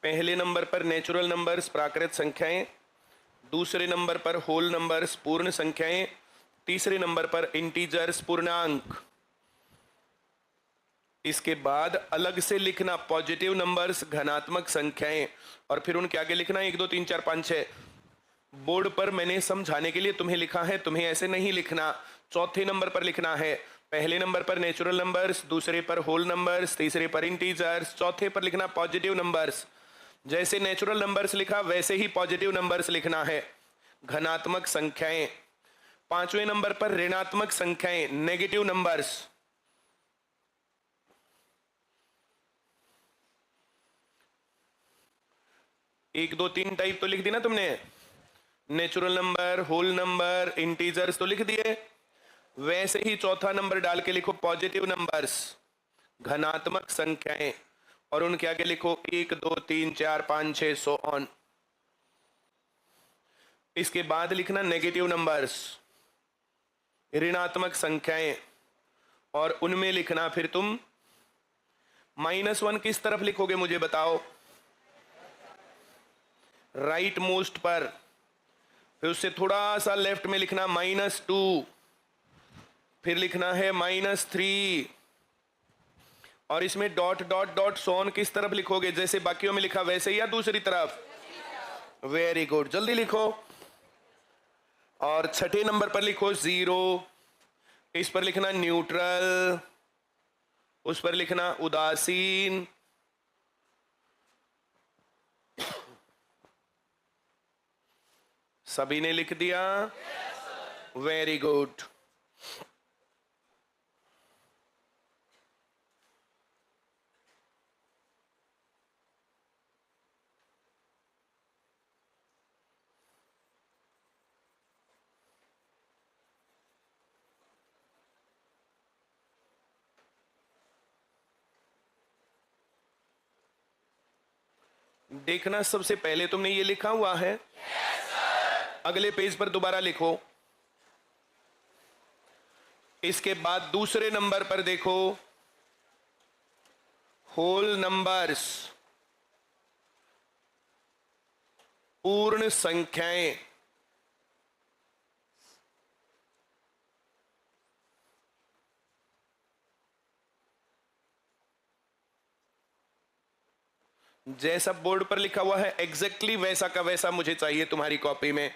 पहले नंबर पर natural numbers प्राकृत संख्याएं, दूसरे नंबर पर होल नंबर्स पूर्ण संख्याएं, तीसरे नंबर पर इंटीजर्स पूर्णांक। इसके बाद अलग से लिखना पॉजिटिव नंबर्स घनात्मक संख्याएं, और फिर उनके आगे लिखना 1 2 3 4 5 6। बोर्ड पर मैंने समझाने के लिए तुम्हें लिखा है, तुम्हें ऐसे नहीं लिखना। चौथे नंबर पर लिखना है पहले नंबर पर नेचुरल नंबर्स, दूसरे पर होल नंबर्स, तीसरे पर इंटीजर्स, चौथे पर लिखना पॉजिटिव नंबर्स। जैसे नेचुरल नंबर्स लिखा वैसे ही पॉजिटिव नंबर्स लिखना है, घनात्मक संख्याएं। पांचवें नंबर पर ऋणात्मक संख्याएं, नेगेटिव नंबर्स। एक दो तीन टाइप तो लिख दी ना तुमने, natural number, whole number, integers तो लिख दिए। वैसे ही चौथा नंबर डाल के लिखो पॉजिटिव नंबर्स, घनात्मक संख्याएं, और उनके आगे लिखो 1 2 3 4 5 6 सो ऑन। इसके बाद लिखना नेगेटिव नंबर्स, ऋणात्मक संख्याएं, और उनमें लिखना फिर तुम -1 किस तरफ लिखोगे मुझे बताओ? राइट मोस्ट पर। फिर उससे थोड़ा सा लेफ्ट में लिखना -2, फिर लिखना है -3, और इसमें डॉट डॉट डॉट सोन किस तरफ लिखोगे? जैसे बाकियों में लिखा वैसे ही या दूसरी तरफ? वेरी गुड, जल्दी लिखो। और छठे नंबर पर लिखो 0, इस पर लिखना न्यूट्रल, उस पर लिखना उदासीन, सभी ने लिख दिया? Very good. देखना, सबसे पहले तुमने ये लिखा हुआ है। अगले पेज पर दोबारा लिखो। इसके बाद दूसरे नंबर पर देखो, होल नंबर्स, पूर्ण संख्याएं। जैसा बोर्ड पर लिखा हुआ है एग्जैक्टली वैसा का वैसा मुझे चाहिए तुम्हारी कॉपी में।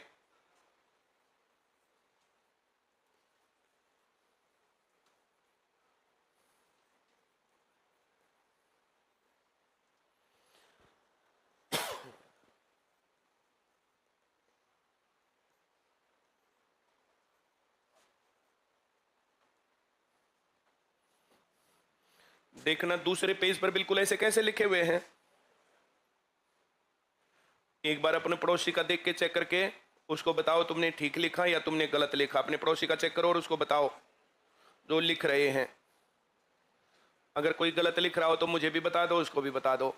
देखना दूसरे पेज पर बिल्कुल ऐसे कैसे लिखे हुए हैं। एक बार अपने पड़ोसी का देख के चेक करके उसको बताओ तुमने ठीक लिखा या तुमने गलत लिखा। अपने पड़ोसी का चेक करो और उसको बताओ जो लिख रहे हैं। अगर कोई गलत लिख रहा हो तो मुझे भी बता दो, उसको भी बता दो।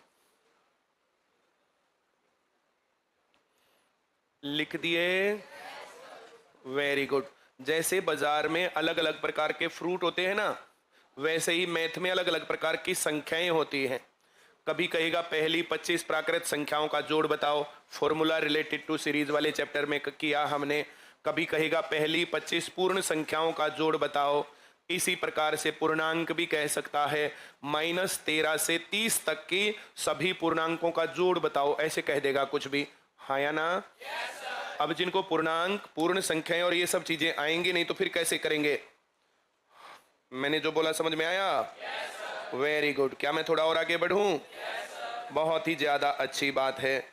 लिख दिए? Very good. जैसे बाजार में अलग अलग प्रकार के फ्रूट होते हैं ना, वैसे ही मैथ में अलग अलग प्रकार की संख्याएं होती हैं। कभी कहेगा पहली 25 प्राकृत संख्याओं का जोड़ बताओ, फॉर्मूला रिलेटेड टू सीरीज वाले चैप्टर में किया हमने। कभी कहेगा पहली 25 पूर्ण संख्याओं का जोड़ बताओ। इसी प्रकार से पूर्णांक भी कह सकता है -13 से 30 तक की सभी पूर्णांकों का जोड़ बताओ, ऐसे कह देगा कुछ भी। हाँ या ना? अब जिनको पूर्णांक, पूर्ण संख्याएं और ये सब चीजें आएंगी नहीं तो फिर कैसे करेंगे? मैंने जो बोला समझ में आया? Very good. क्या मैं थोड़ा और आगे बढ़ूं? बहुत ही ज्यादा अच्छी बात है।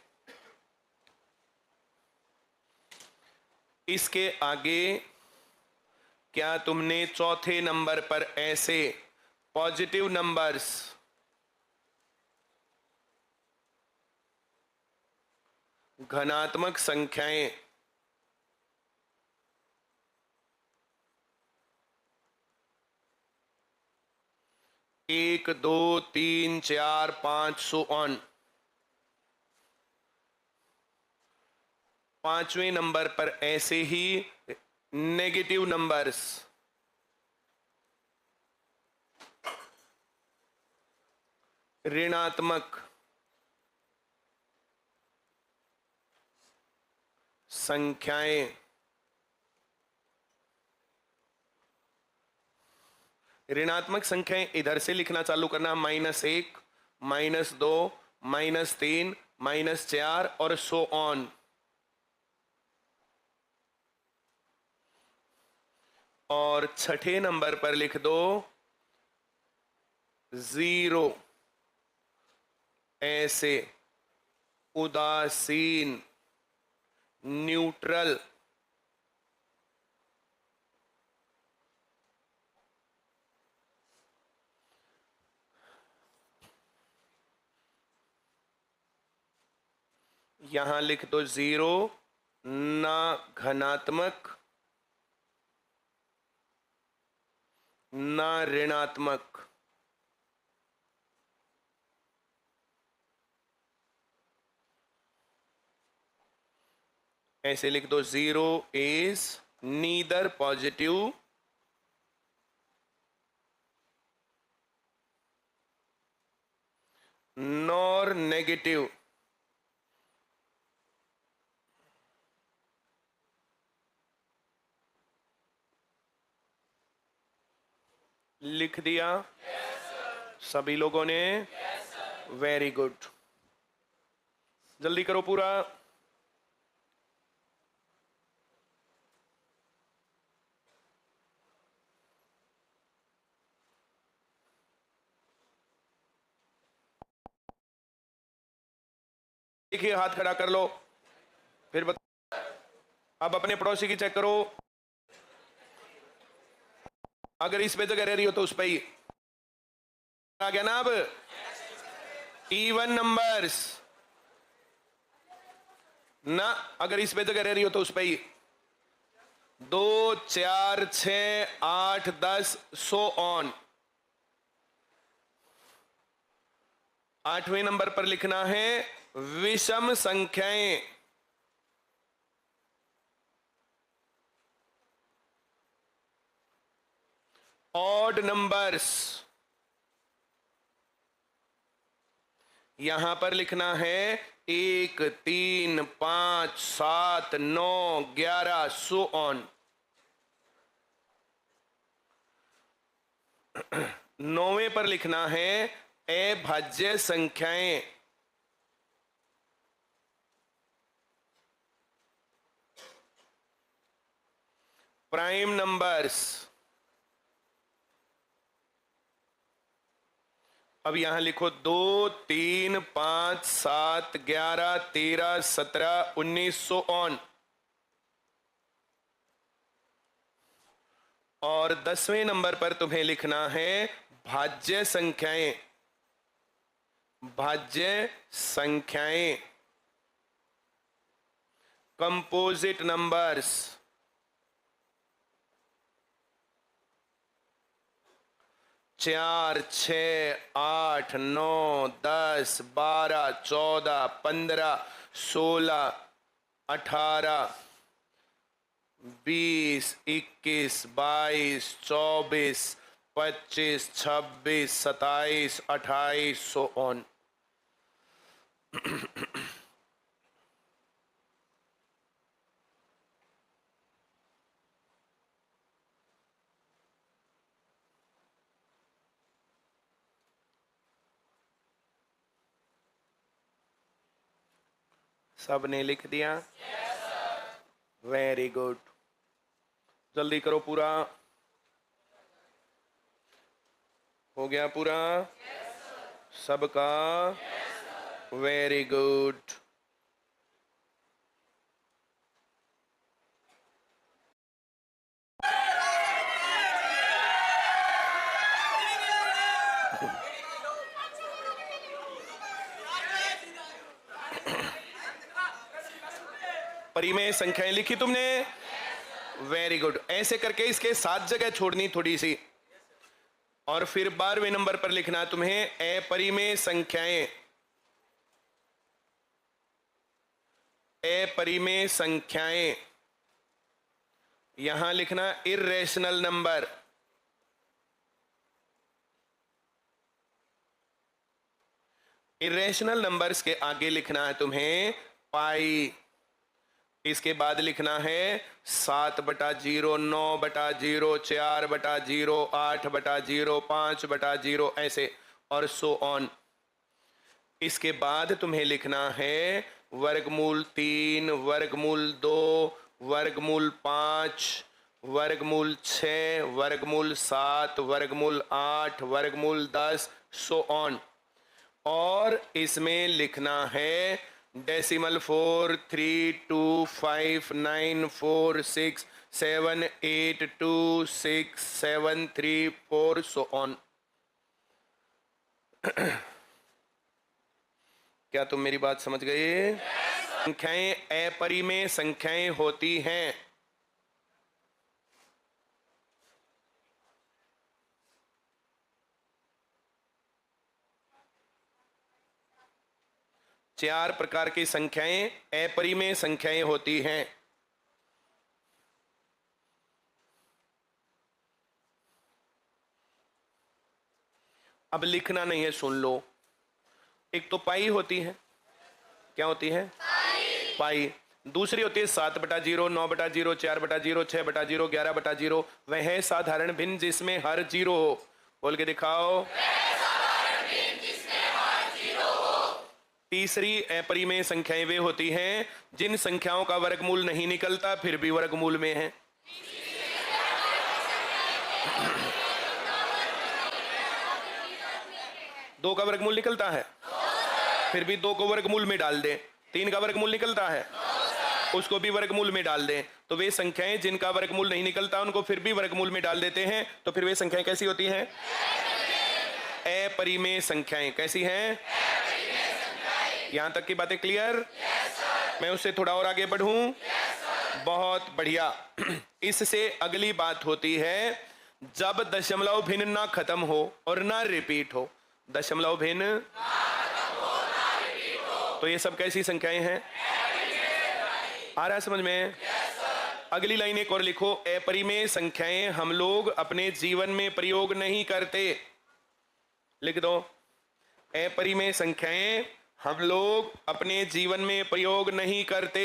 इसके आगे क्या तुमने चौथे नंबर पर ऐसे पॉजिटिव नंबर्स, घनात्मक संख्याएं, 1 2 3 4 5 सो ऑन, पांचवें नंबर पर ऐसे ही नेगेटिव नंबर्स, ऋणात्मक, संख्याएं। ऋणात्मक संख्याएं इधर से लिखना चालू करना, -1, -2, -3, -4 और सो ऑन। और छठे नंबर पर लिख दो 0, ऐसे उदासीन, न्यूट्रल। यहां लिख दो 0, ना घनात्मक ना ऋणात्मक। ऐसे लिख दो 0 is neither positive nor negative. लिख दिया? सभी लोगों ने? Very good. जल्दी करो पूरा। देखिए, हाथ खड़ा कर लो, फिर बता। अब अपने पड़ोसी की चेक करो, अगर इस पे जगह रह रही हो तो उस पे ही आ गया ना। अब इवन नंबर्स ना, अगर इस पे जगह रह रही हो तो उस पे ही 2, 4, 6, 8, 10 सो ऑन। 8वें नंबर पर लिखना है विषम संख्याएं। Odd numbers. यहां पर लिखना है 1, 3, 5, 7, 9, 11 सो ऑन। 9वें पर लिखना है अभाज्य संख्याएं। Prime numbers. अब यहां लिखो 2, 3, 5, 7, 11, 13, 17, 19 सो ऑन। और 10वें नंबर पर तुम्हें लिखना है भाज्य संख्याएं। भाज्य संख्याएं, कंपोजिट नंबर्स। 4, 6, 8, 9, 10, 12, 14, 15, 16, 18, 20, 21, 22, 24, 25, 26, 27, 28 so on. सबने लिख दिया? Very good. जल्दी करो पूरा। हो गया पूरा? सबका? Very good. परिमेय संख्याएं लिखी तुमने? Very good. ऐसे करके इसके 7 जगह छोड़नी थोड़ी सी, और फिर 12वें नंबर पर लिखना तुम्हें अपरिमेय संख्याएं। अपरिमेय संख्याएं, यहां लिखना इर्रेशनल नंबर। इरेशनल नंबर्स के आगे लिखना है तुम्हें पाई। इसके बाद लिखना है 7/0, 9/0, 4/0, 8/0, 5/0, ऐसे और सो ऑन। इसके बाद तुम्हें लिखना है वर्गमूल 3, वर्गमूल 2, वर्गमूल 5, वर्गमूल 6, वर्गमूल 7, वर्गमूल 8, वर्गमूल 10, सो ऑन। और इसमें लिखना है डेसिमल 4, 3, 2, 5, 9, 4, 6, 7, 8, 2, 6, 7, 3, 4, सो ऑन। क्या तुम मेरी बात समझ गए? संख्याएं अपरिमेय संख्याएं होती हैं। चार प्रकार की संख्याएं अपरिमेय संख्याएं होती हैं। अब लिखना नहीं है, सुन लो। एक तो पाई होती है। क्या होती है? पाई। दूसरी होती है 7/0, 9/0, 4/0, 6/0, 11/0। वह है साधारण भिन्न जिसमें हर जीरो हो। बोल के दिखाओ। तीसरी अपरिमेय संख्याएं वे होती हैं जिन संख्याओं का वर्गमूल नहीं निकलता फिर भी वर्गमूल में है। दो का वर्गमूल निकलता है, फिर भी दो को वर्गमूल में डाल दें। 3 का वर्गमूल निकलता है, उसको भी वर्गमूल में डाल दें। तो वे संख्याएं जिनका वर्गमूल नहीं निकलता उनको फिर भी वर्गमूल में डाल देते हैं। तो फिर वे संख्याएं कैसी होती हैं? अपरिमेय संख्याएं। कैसी हैं? यहां तक की बातें क्लियर? मैं उससे थोड़ा और आगे बढ़ूं? बहुत बढ़िया। इससे अगली बात होती है जब दशमलव भिन्न ना खत्म हो और ना रिपीट हो। दशमलव भिन्न, तो ये सब कैसी संख्याएं हैं? आ रहा है समझ में? अगली लाइन एक और लिखो। अपरिमेय संख्याएं हम लोग अपने जीवन में प्रयोग नहीं करते। लिख दो। अपरिमेय संख्याएं हम लोग अपने जीवन में प्रयोग नहीं करते।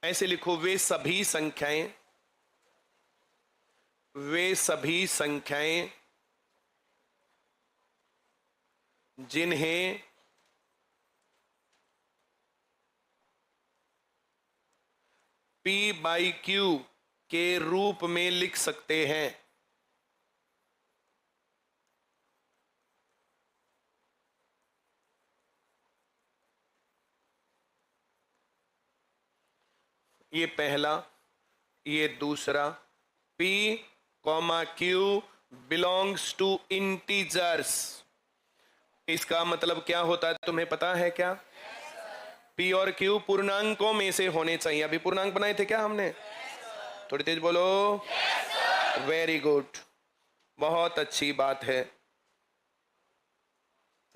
ऐसे लिखो। वे सभी संख्याएं जिन्हें P/Q के रूप में लिख सकते हैं। ये पहला, ये दूसरा। P, Q belongs to integers. इसका मतलब क्या होता है तुम्हें पता है क्या? P और Q पूर्णांकों में से होने चाहिए। अभी पूर्णांक बनाए थे क्या हमने? थोड़ी तेज बोलो। वेरी गुड, बहुत अच्छी बात है।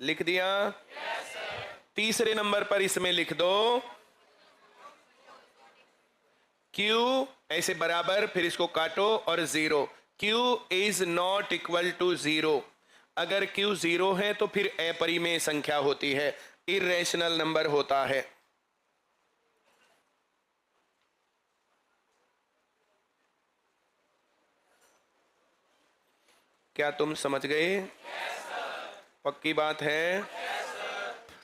लिख दिया? तीसरे नंबर पर इसमें लिख दो Q ऐसे बराबर, फिर इसको काटो और 0। Q is not equal to 0। अगर Q 0 है तो फिर अपरिमेय संख्या होती है, इर्रेशनल नंबर होता है। क्या तुम समझ गए? पक्की बात है?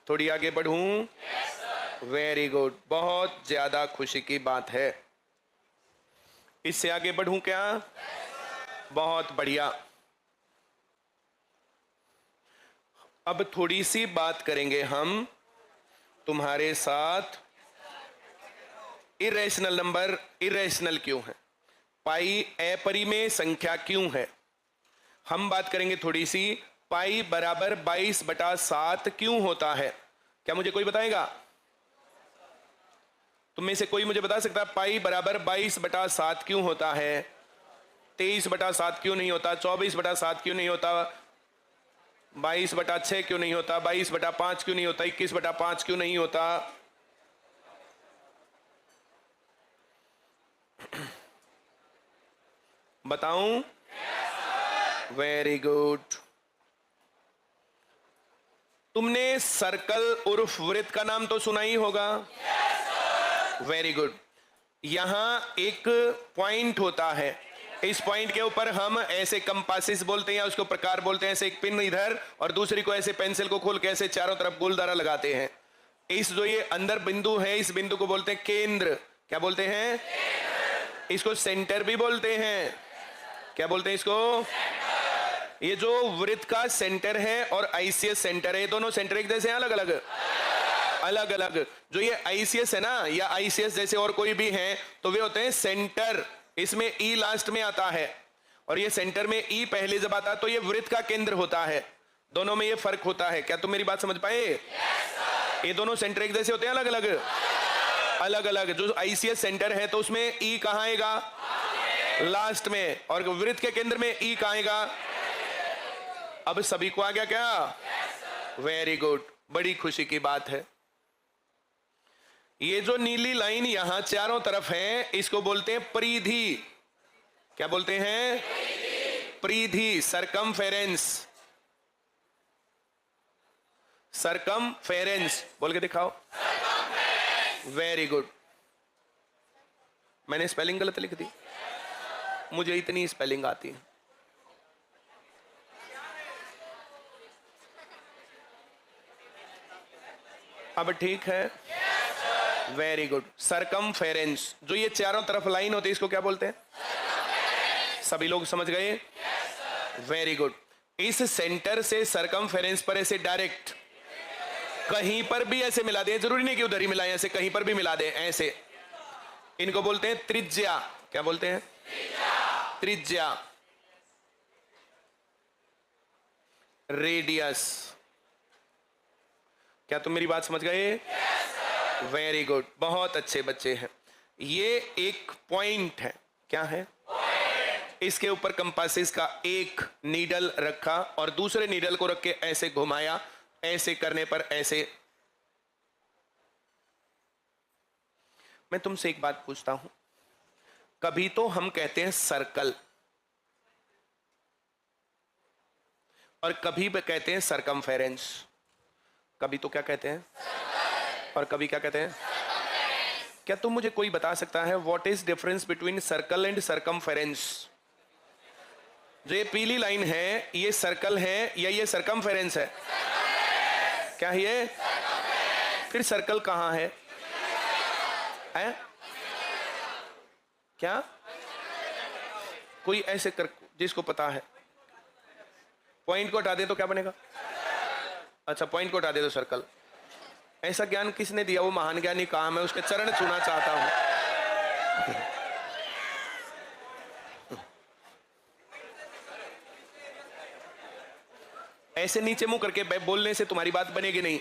थोड़ी आगे बढ़ूं? वेरी गुड, बहुत ज्यादा खुशी की बात है। इससे आगे बढ़ूं क्या? बहुत बढ़िया। अब थोड़ी सी बात करेंगे हम तुम्हारे साथ। इरेशनल नंबर इरेशनल क्यों है? पाई अपरिमेय संख्या क्यों है? हम बात करेंगे थोड़ी सी। पाई बराबर 22/7 क्यों होता है? क्या मुझे कोई बताएगा? तुम में से कोई मुझे बता सकता है पाई बराबर 22/7 क्यों होता है? 23/7 क्यों नहीं होता? 24/7 क्यों नहीं होता? 22/6 क्यों नहीं होता? 22/5 क्यों नहीं होता? 21/5 क्यों नहीं होता? बताऊं? Very good. तुमने सर्कल उर्फ वृत्त का नाम तो सुना ही होगा। Very good. यहां एक पॉइंट होता है, इस पॉइंट के ऊपर हम ऐसे कंपासिस बोलते हैं या उसको प्रकार बोलते हैं, ऐसे एक पिन इधर और दूसरी को ऐसे पेंसिल को खोल के ऐसे चारों तरफ गोलदारा लगाते हैं। इस जो ये अंदर बिंदु है, इस बिंदु को बोलते हैं केंद्र। क्या बोलते हैं? इसको सेंटर भी बोलते हैं। क्या बोलते हैं इसको? ये जो वृत्त का सेंटर है और आईसीएस सेंटर है, ये दोनों सेंटर एक जैसे हैं अलग अलग? अलग अलग। जो ये आईसीएस है ना, या आईसीएस जैसे और कोई भी है, तो वे होते हैं सेंटर। इसमें ई लास्ट में आता है और ये सेंटर में ई पहले जब आता है तो ये वृत्त का केंद्र होता है। दोनों में ये फर्क होता है। क्या तुम मेरी बात समझ पाए? ये दोनों सेंटर एक जैसे होते हैं अलग अलग? अलग अलग। जो आईसीएस सेंटर है तो उसमें ई कहां आएगा? लास्ट में। और वृत्त के केंद्र में ई कहां आएगा? अब सभी को आ गया क्या? वेरी गुड, बड़ी खुशी की बात है। ये जो नीली लाइन यहां चारों तरफ है, इसको बोलते हैं परिधि। क्या बोलते हैं? परिधि, सरकमफेरेंस। सरकमफेरेंस बोल के दिखाओ। Very good. मैंने स्पेलिंग गलत लिख दी? मुझे इतनी स्पेलिंग आती है। अब ठीक है। Very good. सरकमफेरेंस, जो ये चारों तरफ लाइन होती है, इसको क्या बोलते हैं? सभी लोग समझ गए? Very good. इस सेंटर से सरकमफेरेंस पर ऐसे डायरेक्ट कहीं पर भी ऐसे मिला दें, जरूरी नहीं कि उधर ही मिलाएं, ऐसे कहीं पर भी मिला दें ऐसे, इनको बोलते हैं त्रिज्या। क्या बोलते हैं? त्रिज्या। रेडियस। क्या तुम मेरी बात समझ गए? वेरी गुड, बहुत अच्छे बच्चे हैं। ये एक पॉइंट है। क्या है? इसके ऊपर कंपासिस का एक नीडल रखा और दूसरे नीडल को रख के ऐसे घुमाया, ऐसे करने पर ऐसे। मैं तुमसे एक बात पूछता हूं, कभी तो हम कहते हैं सर्कल और कभी कहते हैं सरकमफेरेंस। कभी तो क्या कहते हैं और कभी क्या कहते हैं? क्या तुम मुझे कोई बता सकता है what is difference between circle and circumference? जो ये पीली लाइन है, ये सर्कल है या ये सरकमफेरेंस है? क्या ये? फिर सर्कल कहां है? क्या कोई ऐसे कर जिसको पता है? पॉइंट को हटा दे तो क्या बनेगा? अच्छा, पॉइंट को हटा दे तो सर्कल। ऐसा ज्ञान किसने दिया? वो महान ज्ञानी कहाँ? मैं उसके चरण छूना चाहता हूं। ऐसे नीचे मुंह करके बोलने से तुम्हारी बात बनेगी नहीं।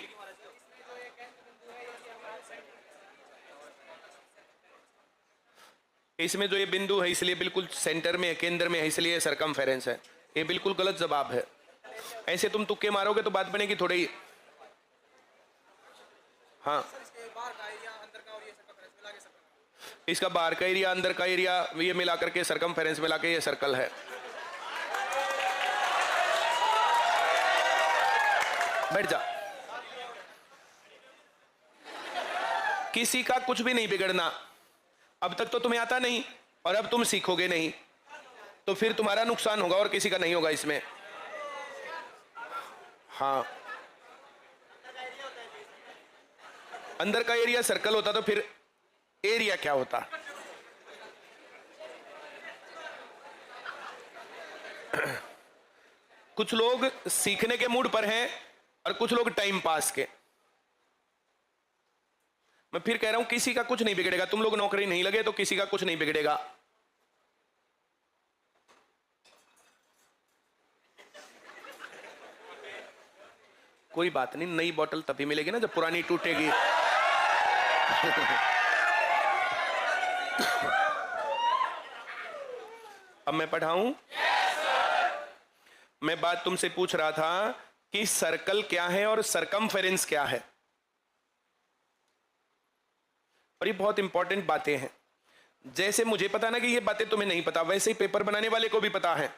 इसमें जो ये बिंदु है इसलिए बिल्कुल सेंटर में है, केंद्र में है, इसलिए सरकमफेरेंस है। ये बिल्कुल गलत जवाब है। ऐसे तुम तुक्के मारोगे तो बात बनेगी थोड़ी। हाँ, इसका बाहर का एरिया, अंदर का एरिया, ये मिला करके सरकमफेरेंस मिला के ये सर्कल है। बैठ जा। किसी का कुछ भी नहीं बिगड़ना। अब तक तो तुम्हें आता नहीं और अब तुम सीखोगे नहीं, तो फिर तुम्हारा नुकसान होगा और किसी का नहीं होगा इसमें। हाँ, अंदर का एरिया सर्कल होता तो फिर एरिया क्या होता? कुछ लोग सीखने के मूड पर हैं और कुछ लोग टाइम पास के। मैं फिर कह रहा हूं, किसी का कुछ नहीं बिगड़ेगा। तुम लोग नौकरी नहीं लगे तो किसी का कुछ नहीं बिगड़ेगा। कोई बात नहीं, नई बोतल तभी मिलेगी ना जब पुरानी टूटेगी। अब मैं पढ़ाऊं? मैं बात तुमसे पूछ रहा था कि सर्कल क्या है और सरकमफेरेंस क्या है, और ये बहुत इंपॉर्टेंट बातें हैं। जैसे मुझे पता ना कि ये बातें तुम्हें नहीं पता, वैसे ही पेपर बनाने वाले को भी पता है।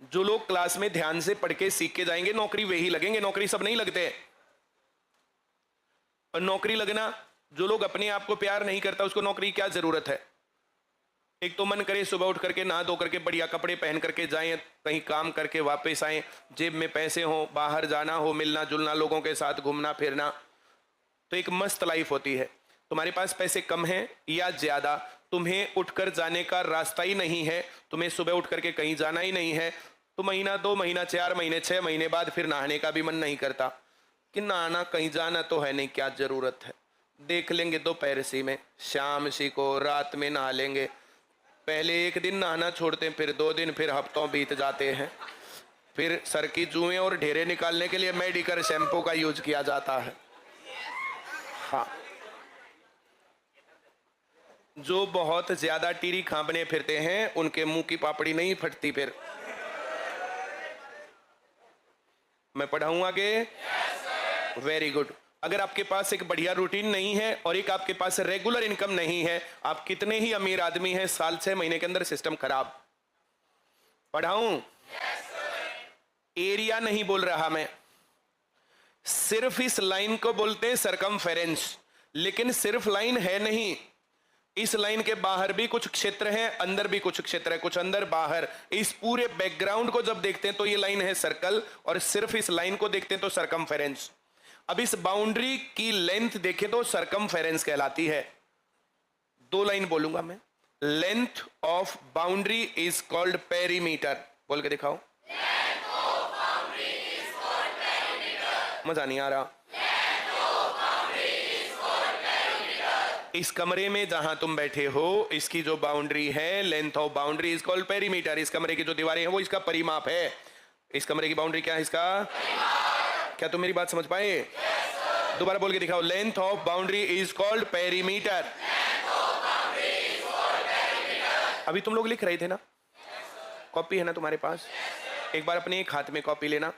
जो लोग क्लास में ध्यान से पढ़ के सीख के जाएंगे नौकरी वही लगेंगे, नौकरी सब नहीं लगते। और नौकरी लगना, जो लोग अपने आप को प्यार नहीं करता उसको नौकरी क्या जरूरत है। एक तो मन करे सुबह उठ करके नहा धो करके बढ़िया कपड़े पहन करके जाएं, कहीं काम करके वापस आएं, जेब में पैसे हो, बाहर जाना हो, मिलना जुलना, लोगों के साथ घूमना फिरना, तो एक मस्त लाइफ होती है। तुम्हारे पास पैसे कम हैं या ज्यादा, तुम्हें उठकर जाने का रास्ता ही नहीं है, तुम्हें सुबह उठ करके कहीं जाना ही नहीं है, तो महीना 2 महीना 4 महीने 6 महीने बाद फिर नहाने का भी मन नहीं करता कि नहाना, कहीं जाना तो है नहीं, क्या जरूरत है, देख लेंगे दोपहर सी में, शाम सी को, रात में नहा लेंगे। पहले एक दिन नहाना छोड़ते हैं, फिर 2 दिन, फिर हफ्तों बीत जाते हैं। फिर सर की जुएं और ढेरे निकालने के लिए मेडिकल शैम्पू का यूज किया जाता है। हाँ, जो बहुत ज्यादा टीरी खांपने फिरते हैं उनके मुंह की पापड़ी नहीं फटती। फिर मैं पढ़ाऊं आगे? Very good. अगर आपके पास एक बढ़िया रूटीन नहीं है और एक आपके पास रेगुलर इनकम नहीं है, आप कितने ही अमीर आदमी हैं, साल 6 महीने के अंदर सिस्टम खराब। पढ़ाऊं? एरिया नहीं बोल रहा मैं, सिर्फ इस लाइन को बोलते हैं सरकमफेरेंस, लेकिन सिर्फ लाइन है नहीं, इस लाइन के बाहर भी कुछ क्षेत्र है, अंदर भी कुछ क्षेत्र है, कुछ अंदर बाहर। इस पूरे बैकग्राउंड को जब देखते हैं तो ये लाइन है सर्कल, और सिर्फ इस लाइन को देखते हैं तो सरकमफेरेंस। अब इस बाउंड्री की लेंथ देखें तो सरकमफेरेंस कहलाती है। 2 लाइन बोलूंगा मैं। Length of boundary is called perimeter. बोल के दिखाओ। मजा नहीं आ रहा। इस कमरे में जहां तुम बैठे हो, इसकी जो बाउंड्री है, length of boundary is called perimeter. इस कमरे की जो दीवारें हैं वो इसका परिमाप है। इस कमरे की बाउंड्री क्या है? इसका क्या तुम मेरी बात समझ पाए? दोबारा बोल के दिखाओ। Length of boundary is called perimeter. अभी तुम लोग लिख रहे थे ना, कॉपी है ना तुम्हारे पास? एक बार अपने एक हाथ में कॉपी लेना,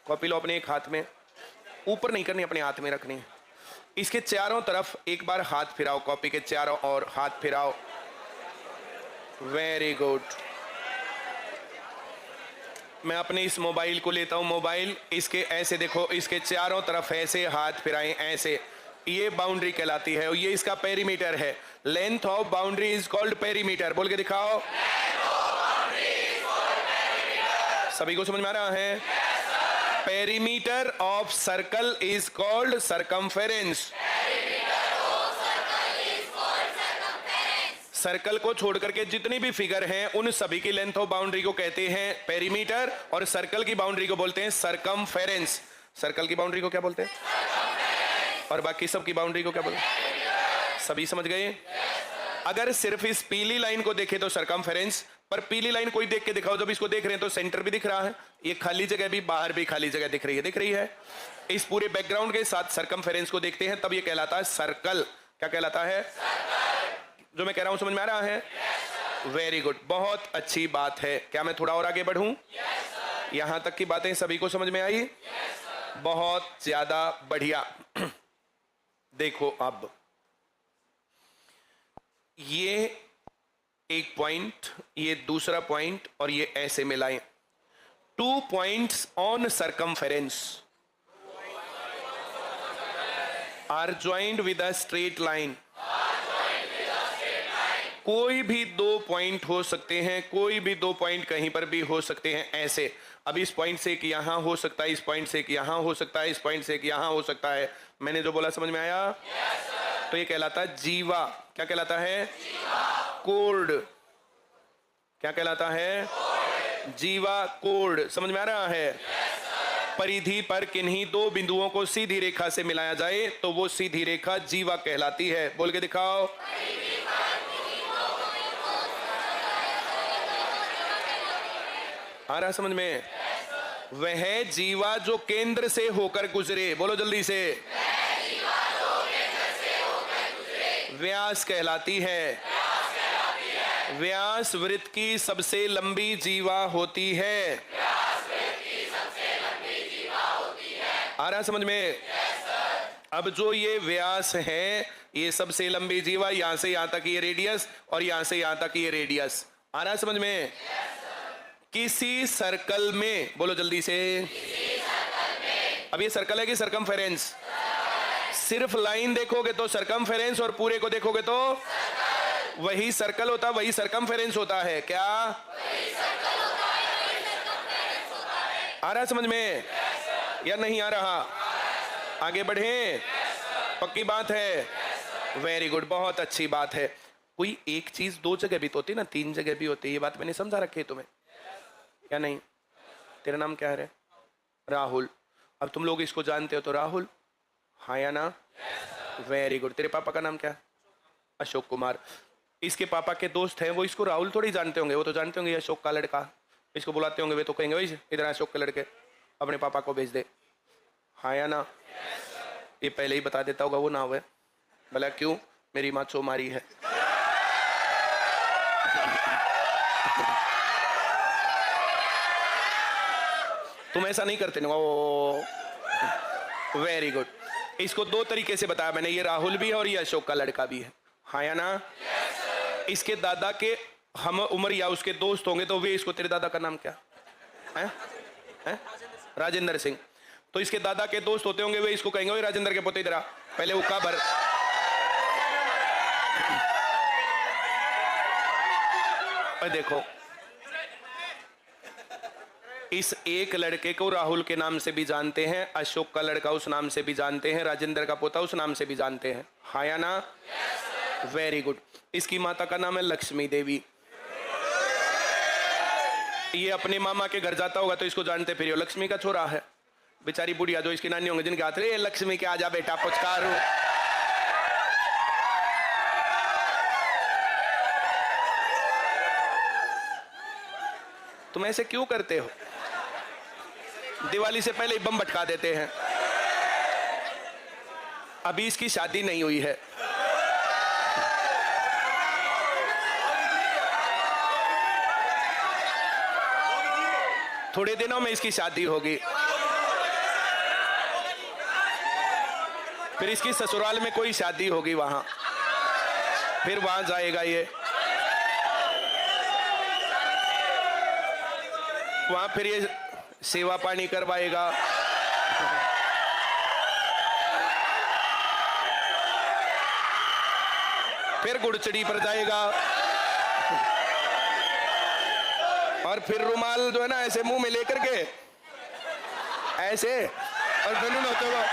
कॉपी लो अपने एक हाथ में, ऊपर नहीं करनी, अपने हाथ में रखनी है। इसके चारों तरफ एक बार हाथ फिराओ, कॉपी के चारों ओर हाथ फिराओ। Very good. मैं अपने इस मोबाइल को लेता हूं, मोबाइल, इसके ऐसे देखो, इसके चारों तरफ ऐसे हाथ फिराएं, ऐसे, ये बाउंड्री कहलाती है और ये इसका पेरीमीटर है। Length of boundary is called perimeter. बोल के दिखाओ। सभी को समझ में आ रहा है? Perimeter of circle is called circumference. Circle को छोड़ करके जितनी भी फिगर हैं उन सभी की लेंथ ऑफ बाउंड्री को कहते हैं पेरीमीटर, और सर्कल की बाउंड्री को बोलते हैं सरकमफेरेंस। सर्कल की बाउंड्री को क्या बोलते हैं? और बाकी सब की बाउंड्री को क्या बोलते हैं? सभी समझ गए? अगर सिर्फ इस पीली लाइन को देखे तो सरकमफेरेंस, पर पीली लाइन कोई देख के दिखाओ। जब इसको देख रहे हैं तो सेंटर भी दिख रहा है, ये खाली जगह भी, बाहर भी खाली जगह दिख रही है, दिख रही है। इस पूरे बैकग्राउंड के साथ सरकमफेरेंस को देखते हैं, तब ये कहलाता है सर्कल। क्या कहलाता है? जो मैं कह रहा हूं समझ में आ रहा है? वेरी गुड, बहुत अच्छी बात है। क्या मैं थोड़ा और आगे बढ़ूं? यहां तक की बातें सभी को समझ में आई? बहुत ज्यादा बढ़िया। देखो अब ये एक पॉइंट, ये दूसरा पॉइंट, और ये ऐसे मिलाएं। 2 points on circumference are joined with a straight line. कोई भी 2 पॉइंट हो सकते हैं, कोई भी 2 पॉइंट कहीं पर भी हो सकते हैं ऐसे। अब इस पॉइंट से एक यहां हो सकता है, इस पॉइंट से एक यहां हो सकता है, इस पॉइंट से एक यहां हो सकता है। मैंने जो बोला समझ में आया? तो ये कहलाता है जीवा। क्या कहलाता है? कोड। क्या कहलाता है? जीवा कोड। समझ में आ रहा है? परिधि पर किन्हीं 2 बिंदुओं को सीधी रेखा से मिलाया जाए तो वो सीधी रेखा जीवा कहलाती है। बोल के दिखाओ। आ रहा समझ में? वह जीवा जो केंद्र से होकर गुजरे, बोलो जल्दी से, व्यास कहलाती है। व्यास वृत्त की सबसे लंबी जीवा होती है। आ रहा समझ में? अब जो ये व्यास है, ये सबसे लंबी जीवा, यहां से यहां तक ये रेडियस, और यहां से यहां तक ये रेडियस। आ रहा समझ में? किसी सर्कल में, बोलो जल्दी से, अब ये सर्कल है कि सरकमफेरेंस? सिर्फ लाइन देखोगे तो सरकमफेरेंस और पूरे को देखोगे तो वही सर्कल होता, वही सरकमफेरेंस होता है। क्या आ रहा समझ में या नहीं आ रहा? आगे बढ़े, पक्की बात है? वेरी गुड, बहुत अच्छी बात है। कोई एक चीज दो जगह भी तो होती ना, तीन जगह भी होती है, ये बात मैंने समझा रखी है तुम्हें या नहीं? तेरा नाम क्या है? राहुल। अब तुम लोग इसको जानते हो तो राहुल, हाँ या ना? Very good. तेरे पापा का नाम क्या? अशोक कुमार। इसके पापा के दोस्त हैं, वो इसको राहुल थोड़ी जानते होंगे, वो तो जानते होंगे ये अशोक का लड़का। इसको बुलाते होंगे, वे तो कहेंगे भाई इधर अशोक के लड़के, अपने पापा को भेज दे, हाँ या ना? ये पहले ही बता देता होगा वो ना हुए। भला क्यों? मेरी माँ चोमारी है। तुम ऐसा नहीं करते ना? ओ वेरी गुड। इसको दो तरीके से बताया मैंने, ये राहुल भी है और ये अशोक का लड़का भी है, हाँ या ना? इसके दादा के हम उम्र या उसके दोस्त होंगे तो वे इसको, तेरे दादा का नाम क्या है? राजेंद्र सिंह। तो इसके दादा के दोस्त होते होंगे, वे इसको कहेंगे ओए राजेंद्र के पोते इधर आ, पहले उक्का भर। और देखो, इस एक लड़के को राहुल के नाम से भी जानते हैं, अशोक का लड़का उस नाम से भी जानते हैं, राजेंद्र का पोता उस नाम से भी जानते हैं, हाँ या ना? Very good. इसकी माता का नाम है लक्ष्मी देवी। ये अपने मामा के घर जाता होगा तो इसको जानते फिर, लक्ष्मी का छोरा है। बेचारी बुढ़िया जो इसकी नानी होंगे, जिनके हाथ रे लक्ष्मी के आजा बेटा पुचकारू। तुम ऐसे क्यों करते हो? दिवाली से पहले ही बम भटका देते हैं। अभी इसकी शादी नहीं हुई है। थोड़े दिनों में इसकी शादी होगी, फिर इसकी ससुराल में कोई शादी होगी वहां, फिर वहां जाएगा ये, वहां फिर ये सेवा पानी करवाएगा। फिर गुड़चड़ी पर जाएगा और फिर रुमाल जो है ना ऐसे मुंह में लेकर के ऐसे, और फिर होते हुआ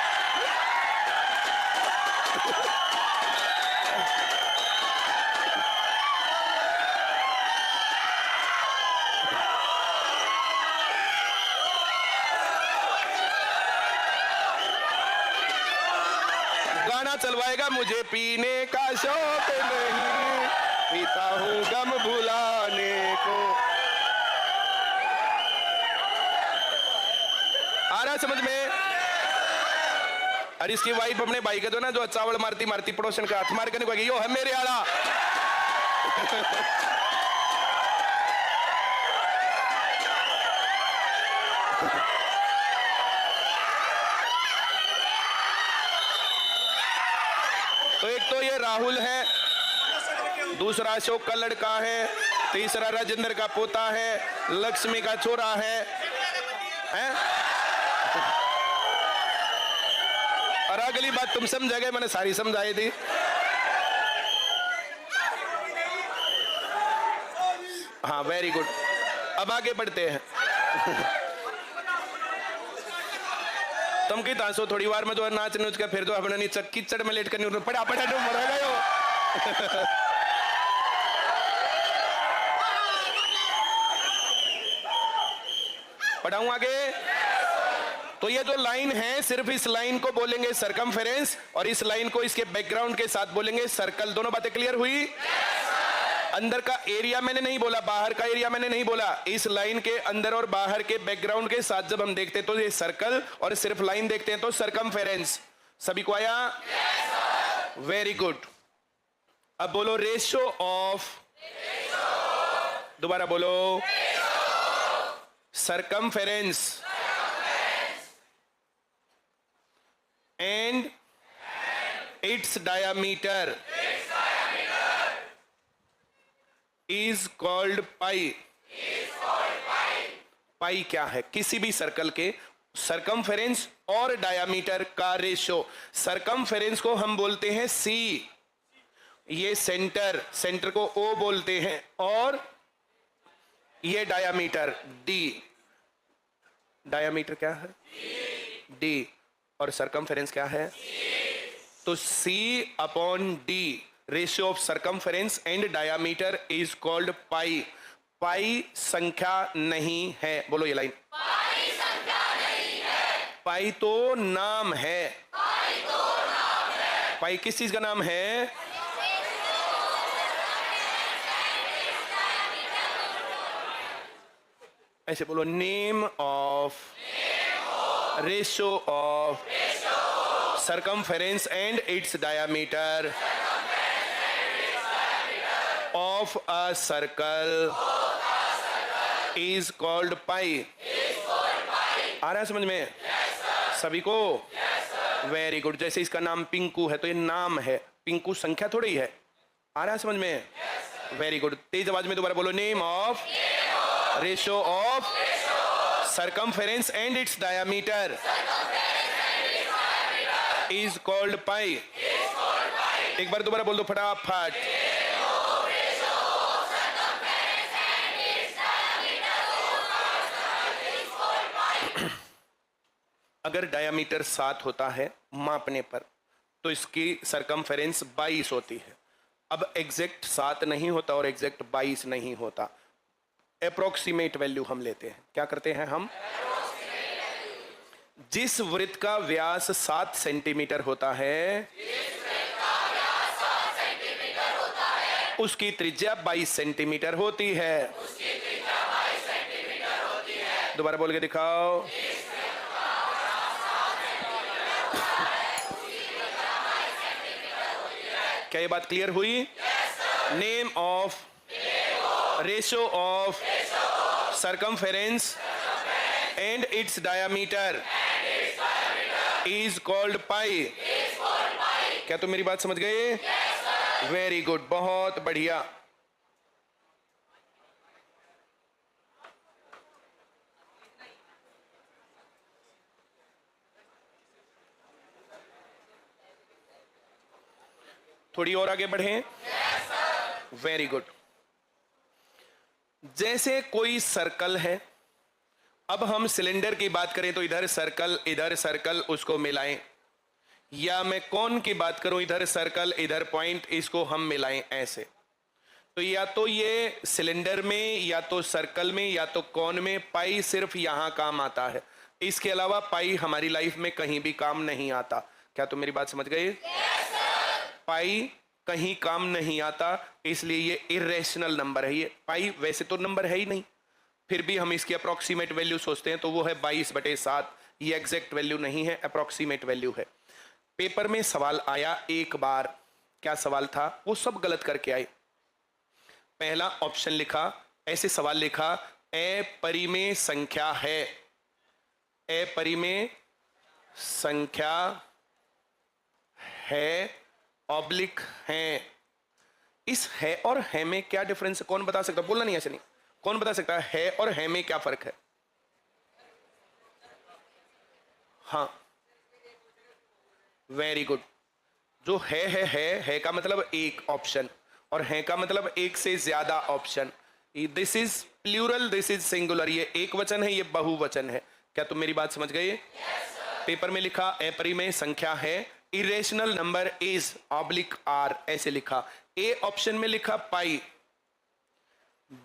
गाना चलवाएगा, मुझे पीने का शौक नहीं, पीता हूँ गम भुलाने को। आ रहा समझ में? और इसकी वाइफ अपने भाई के दो ना जो चावल मारती मारती पड़ोसन का हाथ मार के नहीं, यो है मेरे आला। तो एक तो ये राहुल है, दूसरा अशोक का लड़का है, तीसरा राजेंद्र का पोता है, लक्ष्मी का छोरा है? और अगली बात तुम समझ गए, मैंने सारी समझाई थी। हाँ वेरी गुड। अब आगे बढ़ते हैं। तुम की तासो थोड़ी बार में जो नाच नूच के फिर दो अपने नीचे कीचड़ में लेट कर पड़ा पड़ा डूब मर गए। पढ़ाऊं आगे? तो ये जो लाइन है, सिर्फ इस लाइन को बोलेंगे सरकमफेरेंस और इस लाइन को इसके बैकग्राउंड के साथ बोलेंगे सर्कल। दोनों बातें क्लियर हुई? अंदर का एरिया मैंने नहीं बोला, बाहर का एरिया मैंने नहीं बोला। इस लाइन के अंदर और बाहर के बैकग्राउंड के साथ जब हम देखते हैं तो ये सर्कल, और सिर्फ लाइन देखते हैं तो सरकमफेरेंस। सभी को आया? Very good. अब बोलो रेशो ऑफ, दोबारा बोलो, circumference and its diameter is called pi. पाई क्या है? किसी भी सर्कल के सरकमफेरेंस और डायामीटर का रेशियो। सरकमफेरेंस को हम बोलते हैं सी, ये सेंटर को ओ बोलते हैं, और ये डायामीटर डी। डायामीटर क्या है? डी। और सरकमफेरेंस क्या है? तो C upon D, ratio of circumference and diameter is called pi. Pi संख्या नहीं है, बोलो ये लाइन। पाई संख्या नहीं है। पाई तो नाम है। पाई तो नाम है। पाई किस चीज का नाम है? ऐसे बोलो, name of ratio of circumference and its diameter of a circle is called pi। आ रहा है समझ में? सभी को? Very good. जैसे इसका नाम पिंकू है तो ये नाम है, पिंकू संख्या थोड़ी है। आ रहा है समझ में? Very good. तेज आवाज में दोबारा बोलो, name of ratio of circumference and its diameter is called pi। एक बार दोबारा बोल दो फटाफट। अगर डायामीटर 7 होता है मापने पर तो इसकी सरकमफेरेंस 22 होती है। अब एग्जैक्ट 7 नहीं होता और एग्जैक्ट 22 नहीं होता, अप्रोक्सीमेट वैल्यू हम लेते हैं। क्या करते हैं हम? जिस वृत्त का व्यास 7 सेंटीमीटर होता है, उसकी त्रिज्या 22 सेंटीमीटर होती है। दोबारा बोल के दिखाओ। क्या ये बात क्लियर हुई? Name of ratio of circumference and its diameter is called pi. क्या तुम मेरी बात समझ गए? वेरी गुड, बहुत बढ़िया। थोड़ी और आगे बढ़ें। Very good. जैसे कोई सर्कल है, अब हम सिलेंडर की बात करें तो इधर सर्कल उसको मिलाएं, या मैं कोन की बात करूं, इधर सर्कल इधर पॉइंट, इसको हम मिलाएं ऐसे। तो या तो ये सिलेंडर में या तो सर्कल में या तो कोन में पाई सिर्फ यहां काम आता है। इसके अलावा पाई हमारी लाइफ में कहीं भी काम नहीं आता। क्या तुम मेरी बात समझ गए? पाई कहीं काम नहीं आता, इसलिए ये इरेशनल नंबर है। ये पाई वैसे तो नंबर है ही नहीं, फिर भी हम इसकी अप्रोक्सीमेट वैल्यू सोचते हैं तो वो है 22/7। ये एग्जैक्ट वैल्यू नहीं है, अप्रोक्सीमेट वैल्यू है। पेपर में सवाल आया एक बार, क्या सवाल था? वो सब गलत करके आए। पहला ऑप्शन लिखा, ऐसे सवाल लिखा, अपरिमेय संख्या है, अपरिमेय संख्या है ऑब्लिक है। इस है और है में क्या डिफरेंस है? कौन बता सकता? बोलना नहीं, ऐसे नहीं। कौन बता सकता है और है में क्या फर्क है? हाँ, वेरी गुड। जो है का मतलब एक ऑप्शन, और है का मतलब एक से ज्यादा option. This is plural, this is singular. ये एक वचन है, ये बहुवचन है। क्या तुम मेरी बात समझ गए? पेपर में लिखा अपरिमेय संख्या है, irrational number is oblique R, ऐसे लिखा। ए ऑप्शन में लिखा पाई,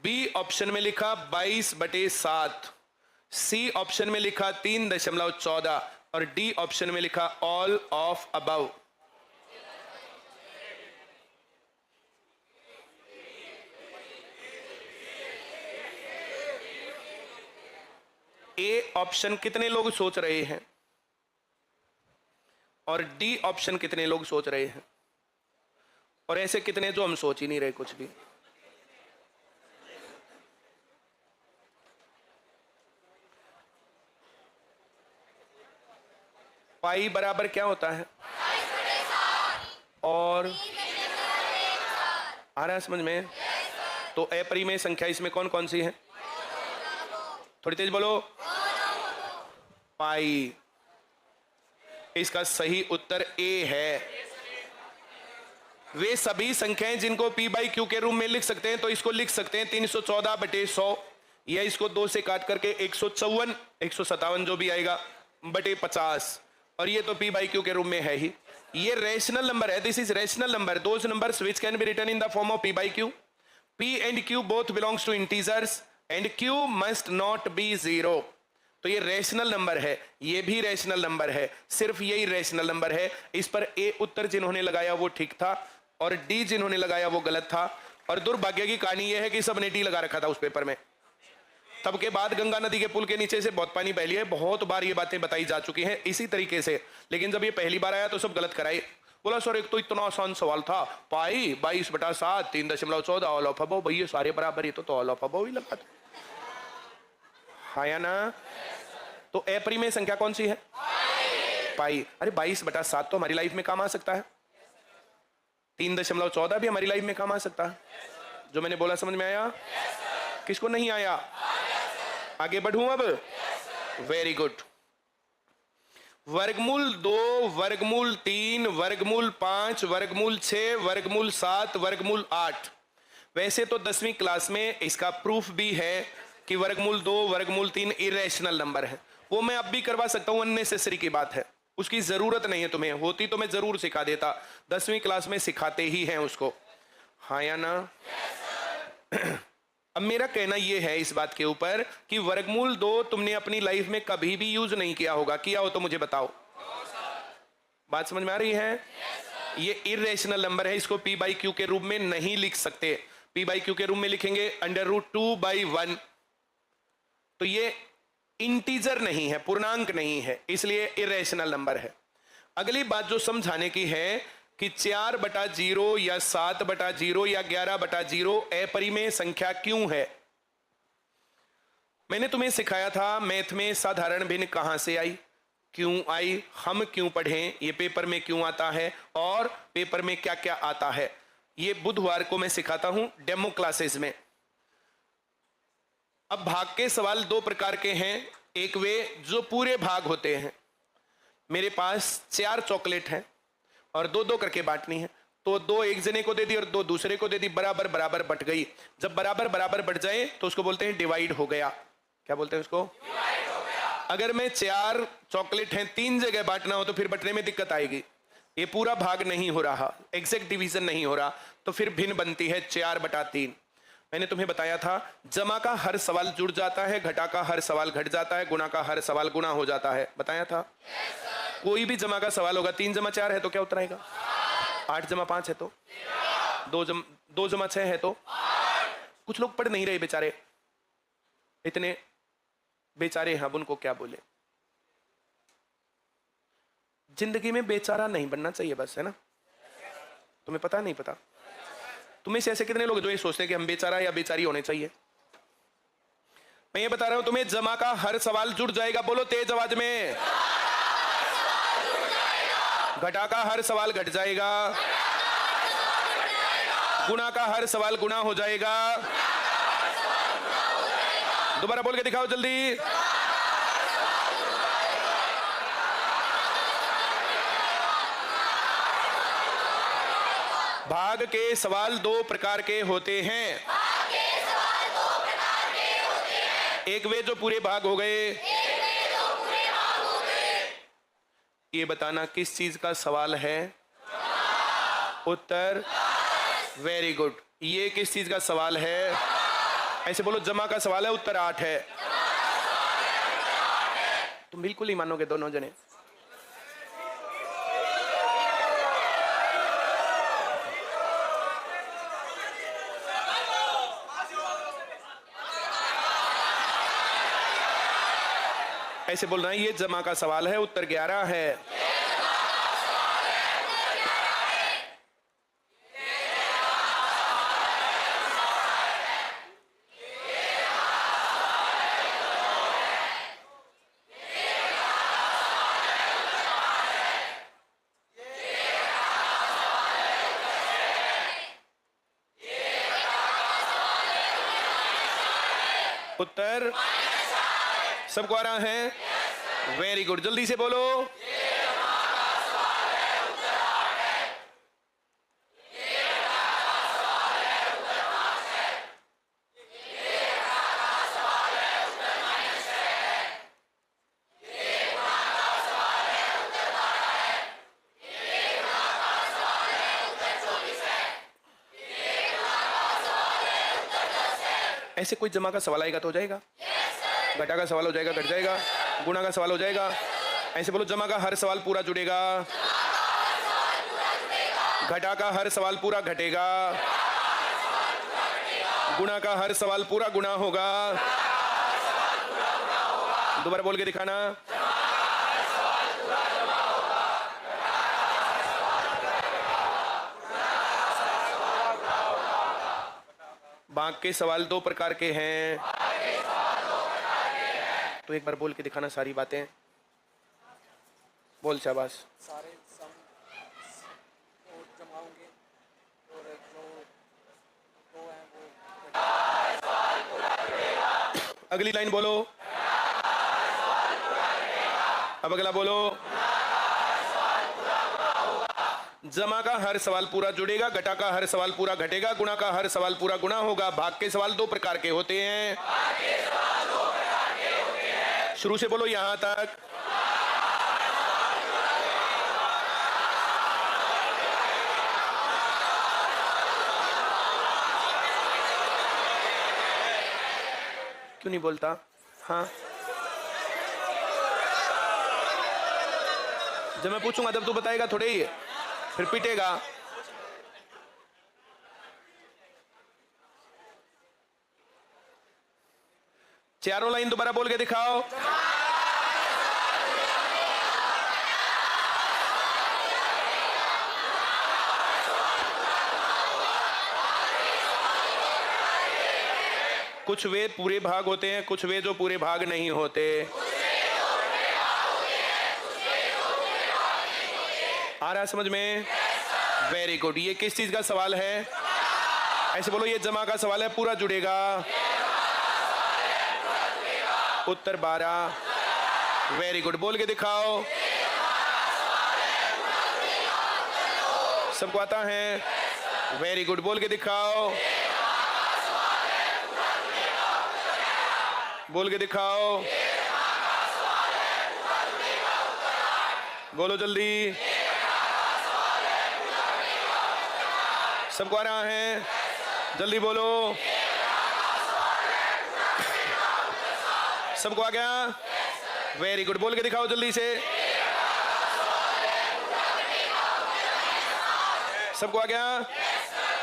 बी ऑप्शन में लिखा 22/7, सी ऑप्शन में लिखा 3.14 और डी ऑप्शन में लिखा all of above. A option कितने लोग सोच रहे हैं और डी ऑप्शन कितने लोग सोच रहे हैं, और ऐसे कितने जो हम सोच ही नहीं रहे कुछ भी? पाई बराबर क्या होता है? और आ रहा है समझ में? तो अपरिमेय संख्या इसमें कौन कौन सी है? थोड़ी तेज बोलो। पाई। इसका सही उत्तर ए है। वे सभी संख्याएं जिनको पी बाई क्यू के रूप में लिख सकते हैं, तो इसको लिख सकते हैं 314/100, या इसको 2 से काट करके 154, 157 जो भी आएगा बटे 50, और ये तो पी बाई क्यू के रूप में है ही। ये रेशनल नंबर है, this is rational number, those numbers which can be written in the form of P by Q. P and Q both belongs to integers and Q must not be 0। तो ये rational number है, ये भी rational number है, सिर्फ यही rational number है। इस पर ए उत्तर जिन्होंने लगाया वो ठीक था, और डी जिन्होंने लगाया वो गलत था। और दुर्भाग्य की कहानी यह है कि सबने डी लगा रखा था उस पेपर में। तब के बाद गंगा नदी के पुल के नीचे से बहुत पानी बह लिया है, बहुत बार ये बातें बताई जा चुकी हैं इसी तरीके से, लेकिन जब ये पहली बार आया तो सब गलत कराए। बोला सर एक तो इतना आसान सवाल था, पाई 22/7 3.14 ऑल ऑफ अबव, भैया सारे बराबर, ये तो ऑल ऑफ अबव ही लगा था। हाँ या ना? तो अपरिमेय संख्या कौन सी है? पाई। अरे 22/7 तो हमारी लाइफ में काम आ सकता है, 3.14 भी हमारी लाइफ में काम आ सकता है। जो मैंने बोला समझ में आया? किसको नहीं आया? आगे बढ़ूं अब? Very good. वर्गमूल 2, वर्गमूल 3, वर्गमूल 5, वर्गमूल 6, वर्गमूल 7, वर्गमूल 8। वैसे तो 10वीं क्लास में इसका प्रूफ भी है कि वर्गमूल 2, वर्गमूल 3 इरेशनल नंबर है। वो मैं अब भी करवा सकता हूं, अननेसेसरी की बात है, उसकी जरूरत नहीं है तुम्हें, होती तो मैं जरूर सिखा देता। 10वीं क्लास में सिखाते ही हैं उसको। हाँ या ना? अब मेरा कहना यह है इस बात के ऊपर कि वर्गमूल 2 तुमने अपनी लाइफ में कभी भी यूज नहीं किया होगा, किया हो तो मुझे बताओ। बात समझ में आ रही है? ये इरेशनल नंबर है, इसको पी बाई क्यू के रूप में नहीं लिख सकते। पी बाई क्यू के रूप में लिखेंगे √2/1। तो ये इंटीजर नहीं है, पूर्णांक नहीं है, इसलिए इरेशनल नंबर है। अगली बात जो समझाने की है कि 4/0 या 7/0 या 11/0 अपरिमेय संख्या क्यों है। मैंने तुम्हें सिखाया था मैथ में साधारण भिन्न कहां से आई, क्यों आई, हम क्यों पढ़ें, ये पेपर में क्यों आता है, और पेपर में क्या क्या आता है। ये बुधवार को मैं सिखाता हूं डेमो क्लासेस में। अब भाग के सवाल 2 प्रकार के हैं। एक वे जो पूरे भाग होते हैं, मेरे पास 4 चॉकलेट हैं और 2-2 करके बांटनी है, तो 2 एक जने को दे दी और 2 दूसरे को दे दी, बराबर बराबर बट गई। जब बराबर बराबर बट जाए तो उसको बोलते हैं डिवाइड हो गया। क्या बोलते हैं उसको? डिवाइड हो गया। अगर मैं 4 चॉकलेट हैं 3 जगह बांटना हो तो फिर बटने में दिक्कत आएगी, ये पूरा भाग नहीं हो रहा, एग्जैक्ट डिवीजन नहीं हो रहा, तो फिर भिन्न बनती है 4/3। मैंने तुम्हें बताया था जमा का हर सवाल जुड़ जाता है, घटा का हर सवाल घट जाता है, गुणा का हर सवाल गुणा हो जाता है, बताया था। कोई भी जमा का सवाल होगा, 3 जमा 4 है तो क्या उत्तर आएगा? 8 जमा 5 है तो 2 जमा 6 है तो। कुछ लोग पढ़ नहीं रहे बेचारे, इतने बेचारे हैं, अब उनको क्या बोले। जिंदगी में बेचारा नहीं बनना चाहिए बस, है ना? तुम्हें पता नहीं पता? तुम्हें से ऐसे कितने लोग जो ये सोचते हैं कि हम बेचारा या बेचारी होने चाहिए? मैं ये बता रहा हूं तुम्हें, जमा का हर सवाल जुड़ जाएगा, बोलो तेज आवाज में। घटा का हर सवाल घट जाएगा, गुणा का हर सवाल गुणा हो जाएगा। दोबारा बोल के दिखाओ जल्दी। भाग के सवाल 2 प्रकार के होते हैं। एक वे जो पूरे भाग हो गए, ये बताना किस चीज का सवाल है? उत्तर वेरी गुड। ये किस चीज का सवाल है? ऐसे बोलो, जमा का सवाल है, उत्तर 8 है। तुम बिल्कुल ही मानोगे दोनों जने। ऐसे बोलना है, ये जमा का सवाल है, उत्तर 11 है। उत्तर सबको आ रहा है? वेरी गुड, जल्दी से बोलो। ऐसे कोई जमा का सवाल आएगा तो हो जाएगा, घटा का सवाल हो जाएगा घट जाएगा, गुणा का सवाल हो जाएगा। ऐसे बोलो, जमा का हर सवाल पूरा जुड़ेगा, घटा का हर सवाल पूरा घटेगा, गुणा का हर सवाल पूरा गुणा होगा। दोबारा बोल के दिखाना। भाग के सवाल दो प्रकार के हैं। तो एक बार बोल के दिखाना सारी बातें। बोल शाबाश। सारे सम और जमा होंगे और जो दो हैं वो। अगली लाइन बोलो, अब अगला बोलो। जमा का हर सवाल पूरा जुड़ेगा, घटा का हर सवाल पूरा घटेगा, गुणा का हर सवाल पूरा गुणा होगा। भाग के सवाल दो प्रकार के होते हैं। शुरू से बोलो यहां तक। क्यों नहीं बोलता? हाँ, जब मैं पूछूंगा तब तू बताएगा थोड़े ही, फिर पीटेगा। चारों लाइन दोबारा बोल के दिखाओ। कुछ वे पूरे भाग होते हैं, कुछ वे जो पूरे भाग नहीं होते। आ रहा है समझ में? Very good. ये किस चीज का सवाल है? ऐसे बोलो, ये जमा का सवाल है, पूरा जुड़ेगा। उत्तर 12। वेरी गुड, बोल के दिखाओ। सबको आता है? वेरी गुड, बोल के दिखाओ। बोल के दिखाओ, बोलो जल्दी। सबको आ रहा है? जल्दी बोलो। सबको आ गया? वेरी गुड, बोल के दिखाओ जल्दी से। सबको आ गया?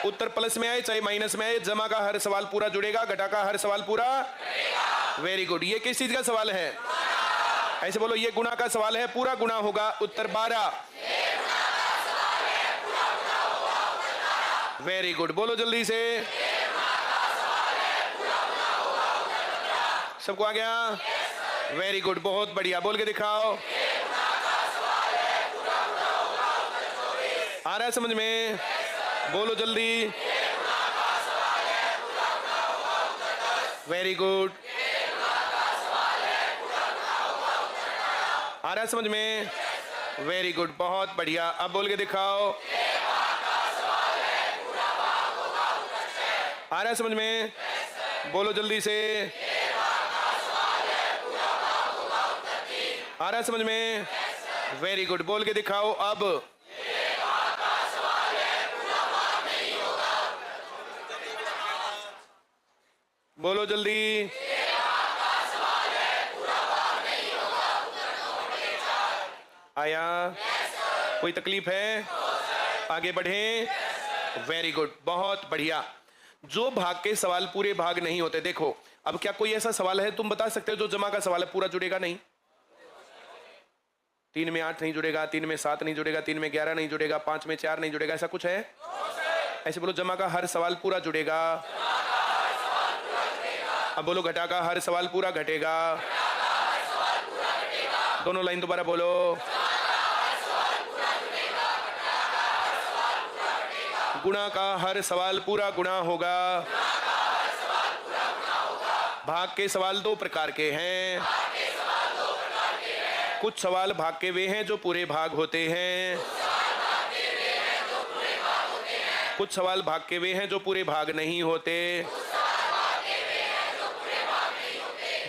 उत्तर प्लस में आए चाहे माइनस में आए, जमा का हर सवाल पूरा जुड़ेगा, घटा का हर सवाल पूरा। Very good. ये किस चीज का सवाल है? ऐसे बोलो, ये गुणा का सवाल है, पूरा गुणा होगा। उत्तर 12। वेरी गुड, बोलो जल्दी से। सबको आ गया? वेरी गुड, बहुत बढ़िया, बोल के दिखाओ। आ रहा है समझ में? बोलो जल्दी। Very good. आ रहा है समझ में? वेरी गुड, बहुत बढ़िया। अब बोल के दिखाओ। आ रहा है समझ में? बोलो जल्दी से। आ रहा है समझ में? वेरी गुड, बोल के दिखाओ। अब बोलो जल्दी। आया? कोई तकलीफ है? आगे बढ़े। वेरी गुड, बहुत बढ़िया। जो भाग के सवाल पूरे भाग नहीं होते, देखो अब क्या कोई ऐसा सवाल है तुम बता सकते हो जो जमा का सवाल है पूरा जुड़ेगा नहीं? 3 में 8 नहीं जुड़ेगा, 3 में 7 नहीं जुड़ेगा, 3 में 11 नहीं जुड़ेगा, 5 में 4 नहीं जुड़ेगा, ऐसा कुछ है? ऐसे बोलो, जमा का हर सवाल पूरा जुड़ेगा। अब बोलो, घटा का हर सवाल पूरा घटेगा। दोनों लाइन दोबारा बोलो। गुणा का हर सवाल पूरा गुणा होगा। भाग के सवाल दो प्रकार के हैं। कुछ सवाल भाग के वे हैं जो पूरे भाग होते हैं। कुछ सवाल भाग के वे हैं जो पूरे भाग नहीं होते।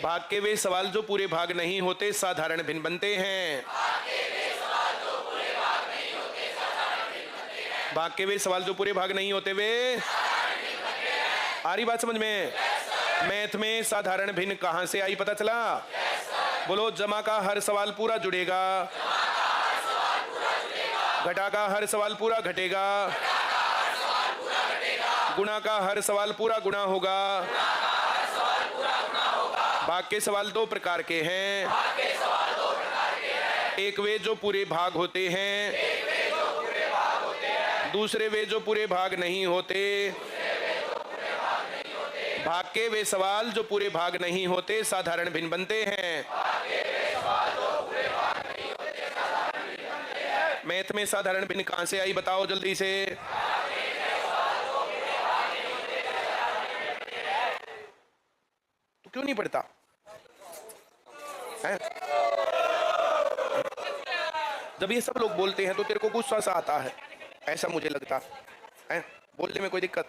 भाग के वे सवाल जो पूरे भाग नहीं होते साधारण भिन्न बनते हैं। भाग के वे सवाल जो पूरे भाग नहीं होते वे आ रही बात समझ में? मैथ में साधारण भिन्न कहां से आई पता चला? बोलो, जमा का हर सवाल पूरा जुड़ेगा, घटा का हर सवाल पूरा घटेगा, गुणा का हर सवाल पूरा गुणा होगा। भाग के सवाल दो प्रकार के हैं, एक वे जो पूरे भाग होते हैं, दूसरे वे जो पूरे भाग नहीं होते। भाग के वे सवाल जो पूरे भाग नहीं होते साधारण भिन्न बनते हैं। मैथ में साधारण भिन्न कहां से आई बताओ जल्दी से? तो क्यों नहीं पढ़ता है? जब ये सब लोग बोलते हैं तो तेरे को गुस्सा सा आता है, ऐसा मुझे लगता है। बोलने में कोई दिक्कत?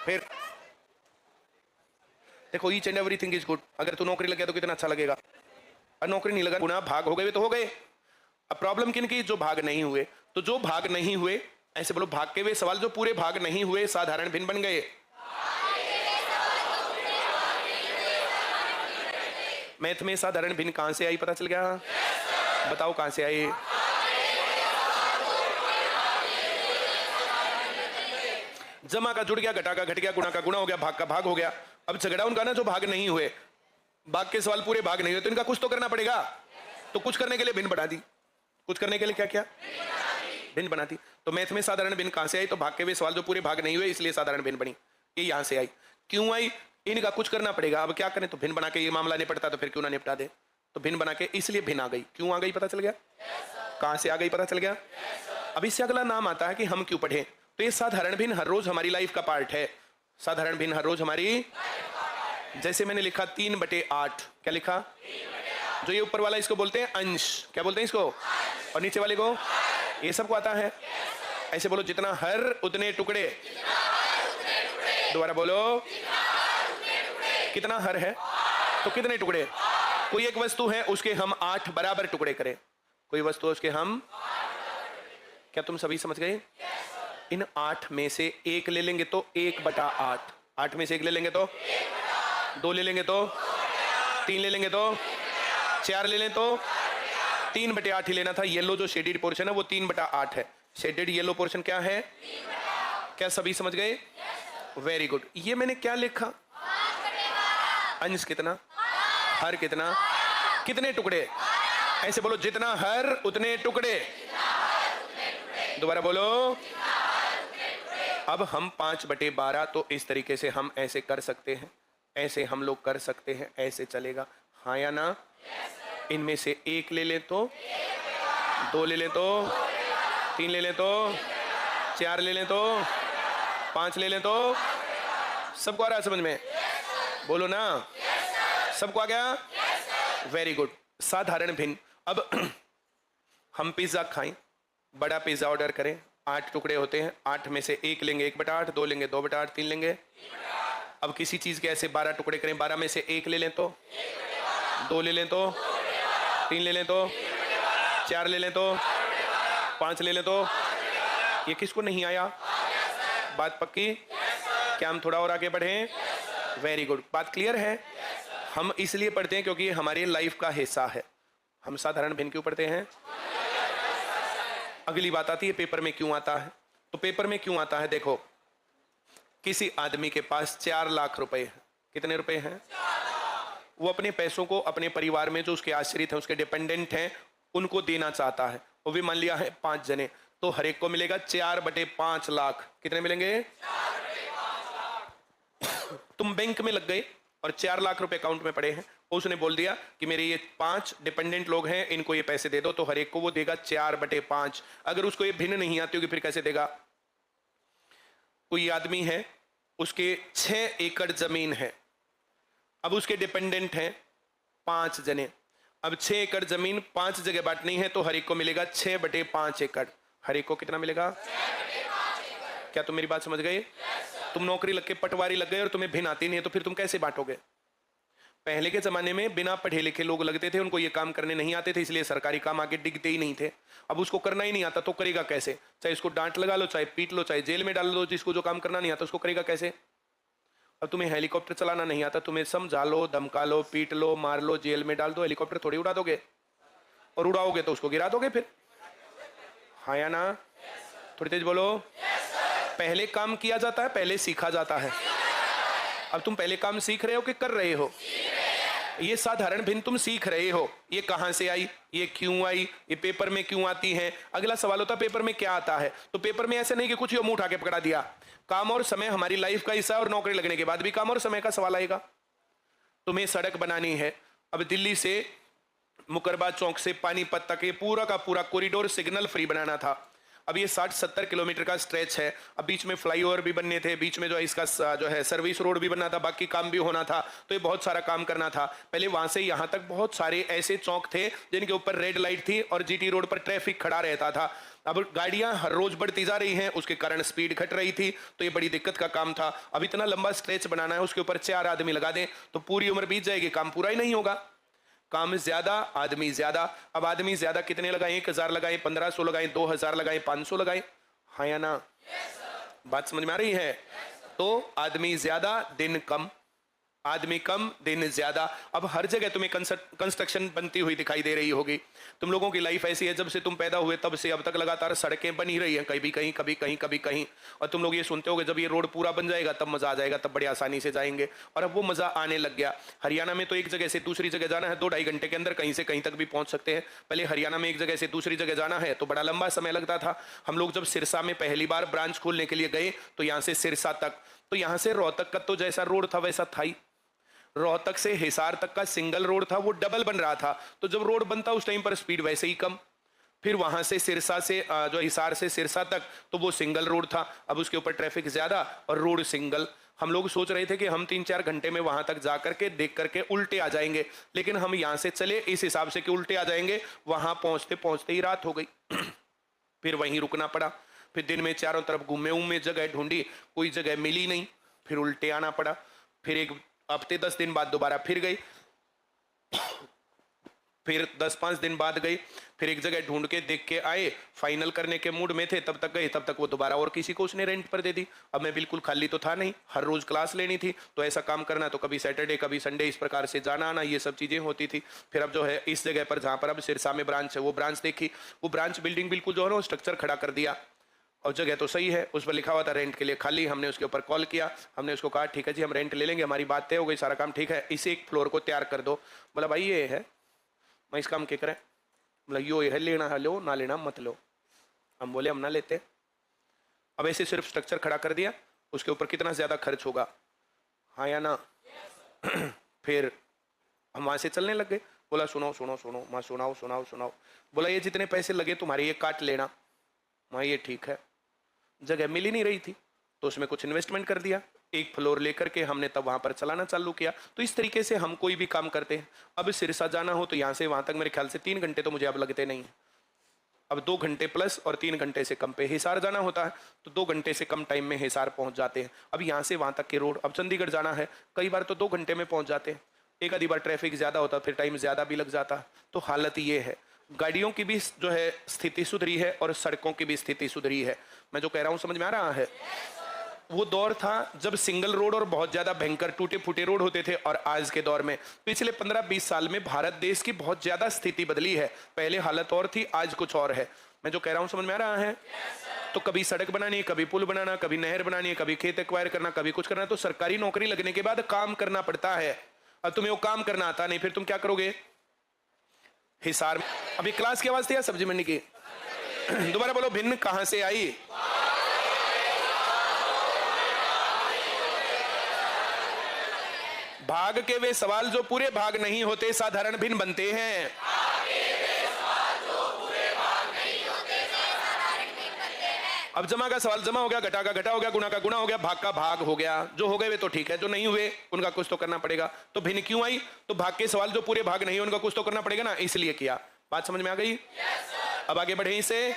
फिर देखो, each and everything is good. अगर तू नौकरी लग गया तो कितना अच्छा लगेगा, और नौकरी नहीं लगा, गुना भाग हो गए तो हो गए। अब प्रॉब्लम किन की? जो भाग नहीं हुए। तो जो भाग नहीं हुए, ऐसे बोलो, भाग के वे सवाल जो पूरे भाग नहीं हुए साधारण भिन्न बन गए। मैथ में साधारण भिन्न कहां से आई पता चल गया? बताओ कहां से आई? जमा का जुड़ गया, घटा का घट गया, गुणा का गुणा हो गया, भाग का भाग हो गया। अब झगड़ा उनका ना जो भाग नहीं हुए, भाग के सवाल पूरे भाग नहीं हुए, तो इनका कुछ तो करना पड़ेगा। तो कुछ करने के लिए भिन्न बना दी। कुछ करने के लिए क्या क्या? भिन्न बनाती। तो मैथ में साधारण भिन्न कहां से आई? तो भाग के वे सवाल जो पूरे भाग नहीं हुए इसलिए साधारण भिन्न बनी। ये यहां से आई। क्यों आई? इनका कुछ करना पड़ेगा। अब क्या करें? तो भिन्न बना के ये मामला निपटता तो फिर क्यों ना निपटा दे। तो भिन्न बना के इसलिए भिन्न आ गई। क्यों आ गई पता चल गया? कहां से आ गई पता चल गया? अब इससे अगला नाम आता है कि हम क्यों पढ़े। तो ये साधारण भिन्न हर रोज हमारी लाइफ का पार्ट है। साधारण भिन्न हर रोज हमारी, जैसे मैंने लिखा 3/8। क्या लिखा? जो ये ऊपर वाला इसको बोलते हैं अंश। क्या बोलते हैं इसको? और नीचे वाले को? ये सबको आता है। ऐसे बोलो, जितना हर उतने टुकड़े। दोबारा बोलो, कितना हर है तो कितने टुकड़े? कोई एक वस्तु है, उसके हम 8 बराबर टुकड़े करें। कोई वस्तु है, उसके हम, क्या तुम सभी समझ गए? इन 8 में से एक ले लेंगे तो 1/8। 8 में से एक ले लेंगे तो 2 ले लेंगे तो 3 ले लेंगे तो 4 ले लें तो 3/8 ही लेना था। येलो जो शेडेड पोर्शन है वो 3/8 है। शेडेड येलो पोर्शन क्या है? क्या सभी समझ गए? Very good. ये मैंने क्या लिखा? अंश कितना, हर कितना, कितने टुकड़े? ऐसे बोलो, जितना हर उतने टुकड़े। दोबारा बोलो। अब हम 5/12 तो इस तरीके से हम ऐसे कर सकते हैं, ऐसे हम लोग कर सकते हैं, ऐसे चलेगा, हाँ या ना? इनमें से एक ले लें तो, 2 ले लें तो, 3 ले लें तो, 4 ले लें तो, 5 ले लें तो। सबको आ रहा है समझ में? बोलो ना। सबको आ गया? Very good. साधारण भिन्न। अब हम पिज्जा खाएं, बड़ा पिज्जा ऑर्डर करें, 8 टुकड़े होते हैं। 8 में से एक लेंगे 1/8, 2 लेंगे 2/8, 3 लेंगे। अब किसी चीज के ऐसे 12 टुकड़े करें, 12 में से एक ले लें तो, 2 ले लें तो, 3 ले लें तो, 4 ले लें तो, 5 ले लें तो। ये किसको नहीं आया? बात पक्की? क्या हम थोड़ा और आगे बढ़ें? Very good. बात क्लियर है? हम इसलिए पढ़ते हैं क्योंकि ये हमारी लाइफ का हिस्सा है। हम साधारण भिन्न क्यों पढ़ते हैं? अगली बात आती है पेपर में क्यों आता है। तो पेपर में क्यों आता है, देखो, किसी आदमी के पास 4 लाख रुपए हैं। कितने रुपए हैं? वो अपने पैसों को अपने परिवार में जो उसके आश्रित हैं, उसके डिपेंडेंट हैं, उनको देना चाहता है। वो भी मान लिया है 5 जने, तो हर एक को मिलेगा 4/5 लाख। कितने मिलेंगे? तुम बैंक में लग गए और 4 लाख रुपए अकाउंट में पड़े हैं, उसने बोल दिया कि मेरे ये 5 डिपेंडेंट लोग हैं, इनको ये पैसे दे दो, तो हर एक को वो देगा 4/5। अगर उसको ये भिन्न नहीं आती होगी फिर कैसे देगा? कोई आदमी है, उसके 6 एकड़ जमीन है, अब उसके डिपेंडेंट हैं 5 जने। अब 6 एकड़ जमीन 5 जगह बांटनी है तो हर एक को मिलेगा 6/5 एकड़। हर एक को कितना मिलेगा? क्या तुम मेरी बात समझ गए? तुम नौकरी लग के पटवारी लग गए और तुम्हें भिन्न आती नहीं है तो फिर तुम कैसे बांटोगे? पहले के जमाने में बिना पढ़े लिखे लोग लगते थे, उनको ये काम करने नहीं आते थे, इसलिए सरकारी काम आगे डिगते ही नहीं थे। अब उसको करना ही नहीं आता तो करेगा कैसे? चाहे इसको डांट लगा लो, चाहे पीट लो, चाहे जेल में डाल लो, जिसको जो काम करना नहीं आता उसको करेगा कैसे? अब तुम्हें हेलीकॉप्टर चलाना नहीं आता, तुम्हें समझा लो, धमका लो, पीट लो, मार लो, जेल में डाल दो, हेलीकॉप्टर थोड़ी उड़ा दोगे? और उड़ाओगे तो उसको गिरा दोगे फिर। हाँ या ना? थोड़ी तेज बोलो। पहले काम किया जाता है, पहले सीखा जाता है। अब तुम पहले काम सीख रहे हो कि कर रहे हो? ये साधारण भिन्न तुम सीख रहे हो। ये कहां से आई, ये क्यों आई, ये पेपर में क्यों आती है। अगला सवाल होता है पेपर में क्या आता है। तो पेपर में ऐसे नहीं कि कुछ ही मुंह उठा के पकड़ा दिया। काम और समय हमारी लाइफ का हिस्सा है और नौकरी लगने के बाद भी काम और समय का सवाल आएगा। तुम्हें सड़क बनानी है। अब दिल्ली से मुकरबा चौक से पानीपत तक ये पूरा का पूरा कॉरिडोर सिग्नल फ्री बनाना था। अब ये 60-70 किलोमीटर का स्ट्रेच है। अब बीच में फ्लाईओवर भी बनने थे, बीच में जो है इसका जो है सर्विस रोड भी बनना था, बाकी काम भी होना था। तो ये बहुत सारा काम करना था। पहले वहां से यहां तक बहुत सारे ऐसे चौक थे जिनके ऊपर रेड लाइट थी और जीटी रोड पर ट्रैफिक खड़ा रहता था। अब गाड़ियां हर रोज बढ़ती जा रही हैं, उसके कारण स्पीड घट रही थी, तो ये बड़ी दिक्कत का काम था। अब इतना लंबा स्ट्रेच बनाना है, उसके ऊपर 4 आदमी लगा दें तो पूरी उम्र बीत जाएगी, काम पूरा ही नहीं होगा। काम ज्यादा, आदमी ज्यादा। अब आदमी ज्यादा कितने लगाएं? 1000 लगाएं, 1500 लगाएं, 2000 लगाएं, 500 लगाएं। हाँ या ना? बात समझ में आ रही है? तो आदमी ज्यादा, दिन कम, आदमी कम, दिन ज्यादा। अब हर जगह तुम्हें कंस्ट्रक्शन बनती हुई दिखाई दे रही होगी। तुम लोगों की लाइफ ऐसी है, जब से तुम पैदा हुए तब से अब तक लगातार सड़कें बनी रही हैं, कभी कहीं कभी कहीं कभी कहीं। और तुम लोग ये सुनते होगे जब ये रोड पूरा बन जाएगा तब मजा आ जाएगा, तब बड़ी आसानी से जाएंगे। और अब वो मजा आने लग गया। हरियाणा में तो एक जगह से दूसरी जगह जाना है 2-2.5 घंटे के अंदर कहीं से कहीं तक भी पहुंच सकते हैं। पहले हरियाणा में एक जगह से दूसरी जगह जाना है तो बड़ा लंबा समय लगता था। हम लोग जब सिरसा में पहली बार ब्रांच खोलने के लिए गए तो यहाँ से सिरसा तक, तो यहाँ से रोहतक का तो जैसा रोड था वैसा था ही। रोहतक से हिसार तक का सिंगल रोड था, वो डबल बन रहा था। तो जब रोड बनता उस टाइम पर स्पीड वैसे ही कम। फिर वहां से सिरसा से जो हिसार से सिरसा तक तो वो सिंगल रोड था, अब उसके ऊपर ट्रैफिक ज्यादा और रोड सिंगल। हम लोग सोच रहे थे कि हम 3-4 घंटे में वहां तक जा करके देख करके उल्टे आ जाएंगे, लेकिन हम यहां से चले इस हिसाब से कि उल्टे आ जाएंगे, वहां पहुंचते पहुंचते ही रात हो गई। फिर वहीं रुकना पड़ा। फिर दिन में चारों तरफ घूमे जगह ढूंढी, कोई जगह मिली नहीं, फिर उल्टे आना पड़ा। फिर एक हफ्ते 10 दिन बाद दोबारा फिर गई, फिर 10-5 दिन बाद गई, फिर एक जगह ढूंढ के देख के आए, फाइनल करने के मूड में थे, तब तक गए, तब तक वो दोबारा और किसी को उसने रेंट पर दे दी। अब मैं बिल्कुल खाली तो था नहीं, हर रोज क्लास लेनी थी, तो ऐसा काम करना तो कभी सैटरडे कभी संडे इस प्रकार से जाना आना ये सब चीजें होती थी। फिर अब जो है इस जगह पर जहां पर अब सिरसा में ब्रांच है वो ब्रांच देखी, वो ब्रांच बिल्डिंग बिल्कुल जो है ना स्ट्रक्चर खड़ा कर दिया और जगह तो सही है, उस पर लिखा हुआ था रेंट के लिए खाली। हमने उसके ऊपर कॉल किया, हमने उसको कहा ठीक है जी हम रेंट ले लेंगे, हमारी बात तय हो गई, सारा काम ठीक है, इसे एक फ्लोर को तैयार कर दो। बोला भाई ये है, मैं इस काम के करें? बोला यो है, लेना है लो, ना लेना मत लो। हम बोले हम ना लेते। अब ऐसे सिर्फ स्ट्रक्चर खड़ा कर दिया, उसके ऊपर कितना ज्यादा खर्च होगा? हाँ या ना? फिर हम वहां से चलने लग गए। बोला सुनो सुनो सुनो, मैं सुनाओ सुनाओ सुनाओ। बोला ये जितने पैसे लगे तुम्हारे ये काट लेना। मैं ये ठीक है। जगह मिल ही नहीं रही थी तो उसमें कुछ इन्वेस्टमेंट कर दिया, एक फ्लोर लेकर के हमने तब वहां पर चलाना चालू किया। तो इस तरीके से हम कोई भी काम करते हैं। अब सिरसा जाना हो तो यहाँ से वहां तक मेरे ख्याल से 3 घंटे तो मुझे अब लगते नहीं, अब 2 घंटे प्लस और 3 घंटे से कम पे। हिसार जाना होता है तो 2 घंटे से कम टाइम में हिसार पहुंच जाते हैं। अब यहाँ से वहां तक के रोड, अब चंडीगढ़ जाना है कई बार तो 2 घंटे में पहुंच जाते हैं, एक आधी बार ट्रैफिक ज्यादा होता फिर टाइम ज्यादा भी लग जाता। तो हालत ये है, गाड़ियों की भी जो है स्थिति सुधरी है और सड़कों की भी स्थिति सुधरी है। मैं जो कह रहा हूं समझ में आ रहा है? वो दौर था जब सिंगल रोड और बहुत ज्यादा भयंकर टूटे फूटे रोड होते थे, और आज के दौर में पिछले 15-20 साल में भारत देश की बहुत ज्यादा स्थिति बदली है। पहले हालत और थी, आज कुछ और है। मैं जो कह रहा हूं समझ में आ रहा है? तो कभी सड़क बनानी है, कभी पुल बनाना, कभी नहर बनानी है, कभी खेत एक्वायर करना, कभी कुछ करना। तो सरकारी नौकरी लगने के बाद काम करना पड़ता है। अब तुम्हें वो काम करना आता नहीं, फिर तुम क्या करोगे? हिसार में अभी क्लास की आवाज थी या सब्जी मंडी की? दोबारा बोलो, भिन्न कहां से आई? भाग के वे सवाल जो पूरे भाग नहीं होते साधारण भिन्न बनते हैं। अब जमा का सवाल जमा हो गया, घटा का घटा हो गया, गुणा का गुणा हो गया, भाग का भाग हो गया। जो हो गए वे तो ठीक है, जो नहीं हुए उनका कुछ तो करना पड़ेगा। तो भिन्न क्यों आई? तो भाग के सवाल जो पूरे भाग नहीं है उनका कुछ तो करना पड़ेगा ना, इसलिए किया। बात समझ में आ गई? अब आगे बढ़े इसे।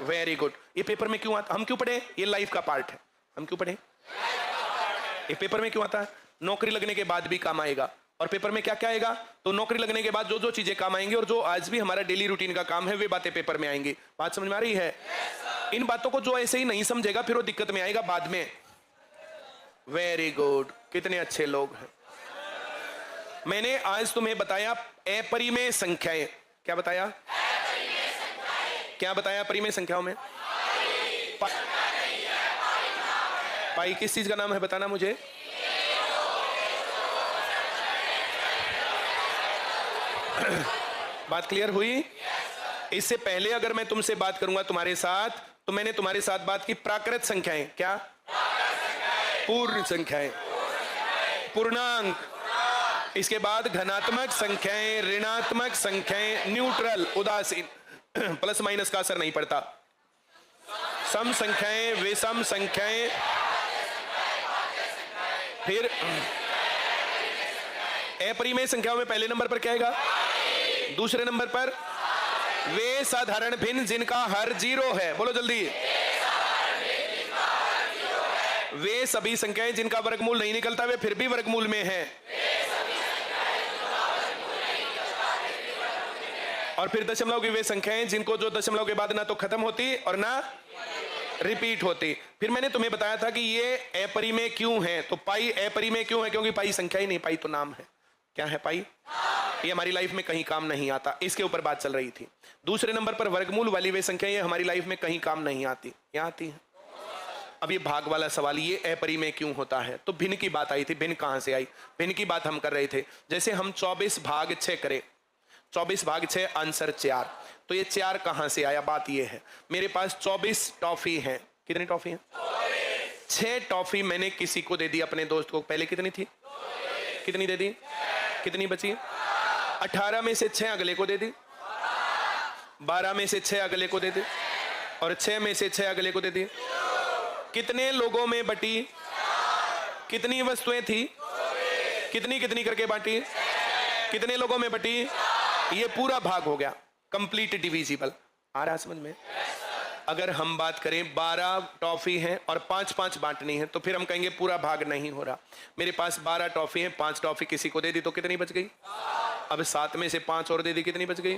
Very good. ये पेपर में क्यों आता? हम क्यों पढ़े? ये लाइफ का पार्ट है। हम क्यों पढ़े? ये पेपर में क्यों आता है? नौकरी लगने के बाद भी काम आएगा। और पेपर में क्या क्या आएगा? तो नौकरी लगने के बाद जो जो चीजें काम आएंगी और जो आज भी हमारा डेली रूटीन का काम है वे बातें पेपर में आएंगी। बात समझ में आ रही है? इन बातों को जो ऐसे ही नहीं समझेगा फिर वो दिक्कत में आएगा बाद में। वेरी गुड, कितने अच्छे लोग हैं। मैंने आज तुम्हें बताया अपरिमेय संख्याएं। क्या बताया? क्या बताया अपरिमेय संख्याओं में? पाई किस चीज का नाम है बताना मुझे। बात क्लियर हुई? इससे पहले अगर मैं तुमसे बात करूंगा तुम्हारे साथ, तो मैंने तुम्हारे साथ बात की प्राकृत संख्याएं। क्या? पूर्ण संख्याएं, पूर्णांक। इसके बाद धनात्मक संख्याएं, ऋणात्मक संख्याएं, न्यूट्रल, उदासीन, प्लस माइनस का असर नहीं पड़ता, सम संख्याएं, विषम संख्याएं। फिर अपरिमेय संख्याओं में पहले नंबर पर क्या आएगा? दूसरे नंबर पर वे साधारण भिन्न जिनका हर जीरो है। बोलो जल्दी। वे सभी संख्याएं जिनका वर्गमूल नहीं निकलता वे फिर भी वर्गमूल में है। और फिर दशमलव की वे संख्याएं जिनको जो दशमलव के बाद ना तो खत्म होती और ना रिपीट होती। फिर मैंने तुम्हें बताया था कि ये अपरिमेय क्यों है। तो पाई अपरिमेय क्यों है? क्योंकि पाई संख्या ही नहीं, पाई तो नाम है। क्या है पाई? ये हमारी लाइफ में कहीं काम नहीं आता। इसके ऊपर बात चल रही थी। दूसरे नंबर पर वर्गमूल वाली वे संख्या ये हमारी लाइफ में कहीं काम नहीं आती, यहाँ आती है। अब ये भाग वाला सवाल, ये अपरिमेय क्यों होता है? तो भिन्न की बात आई थी। भिन्न कहां से आई? भिन्न की बात हम कर रहे थे। जैसे हम 24 भाग 6 करें, 24 भाग 6 आंसर 4। तो ये 4 कहां से आया? बात ये है, मेरे पास 24 टॉफी है। कितनी टॉफी है? 6 टॉफी मैंने किसी को दे दी, अपने दोस्त को। पहले कितनी थी? कितनी दे दी? कितनी बची? 18 में से 6 अगले को दे दी, 12 में से 6 अगले को दे दी, और 6 में से 6 अगले को दे दी। कितने लोगों में बटी? कितनी वस्तुएं थी? कितनी कितनी करके बांटी? कितने लोगों में बटी? ये पूरा भाग हो गया, कंप्लीट डिविजिबल। आ रहा समझ में? अगर हम बात करें 12 टॉफी हैं और 5-5 बांटनी है, तो फिर हम कहेंगे पूरा भाग नहीं हो रहा। मेरे पास 12 टॉफी हैं, 5 टॉफी किसी को दे दी तो कितनी बच गई? अब 7 में से 5 और दे दी, कितनी बच गई?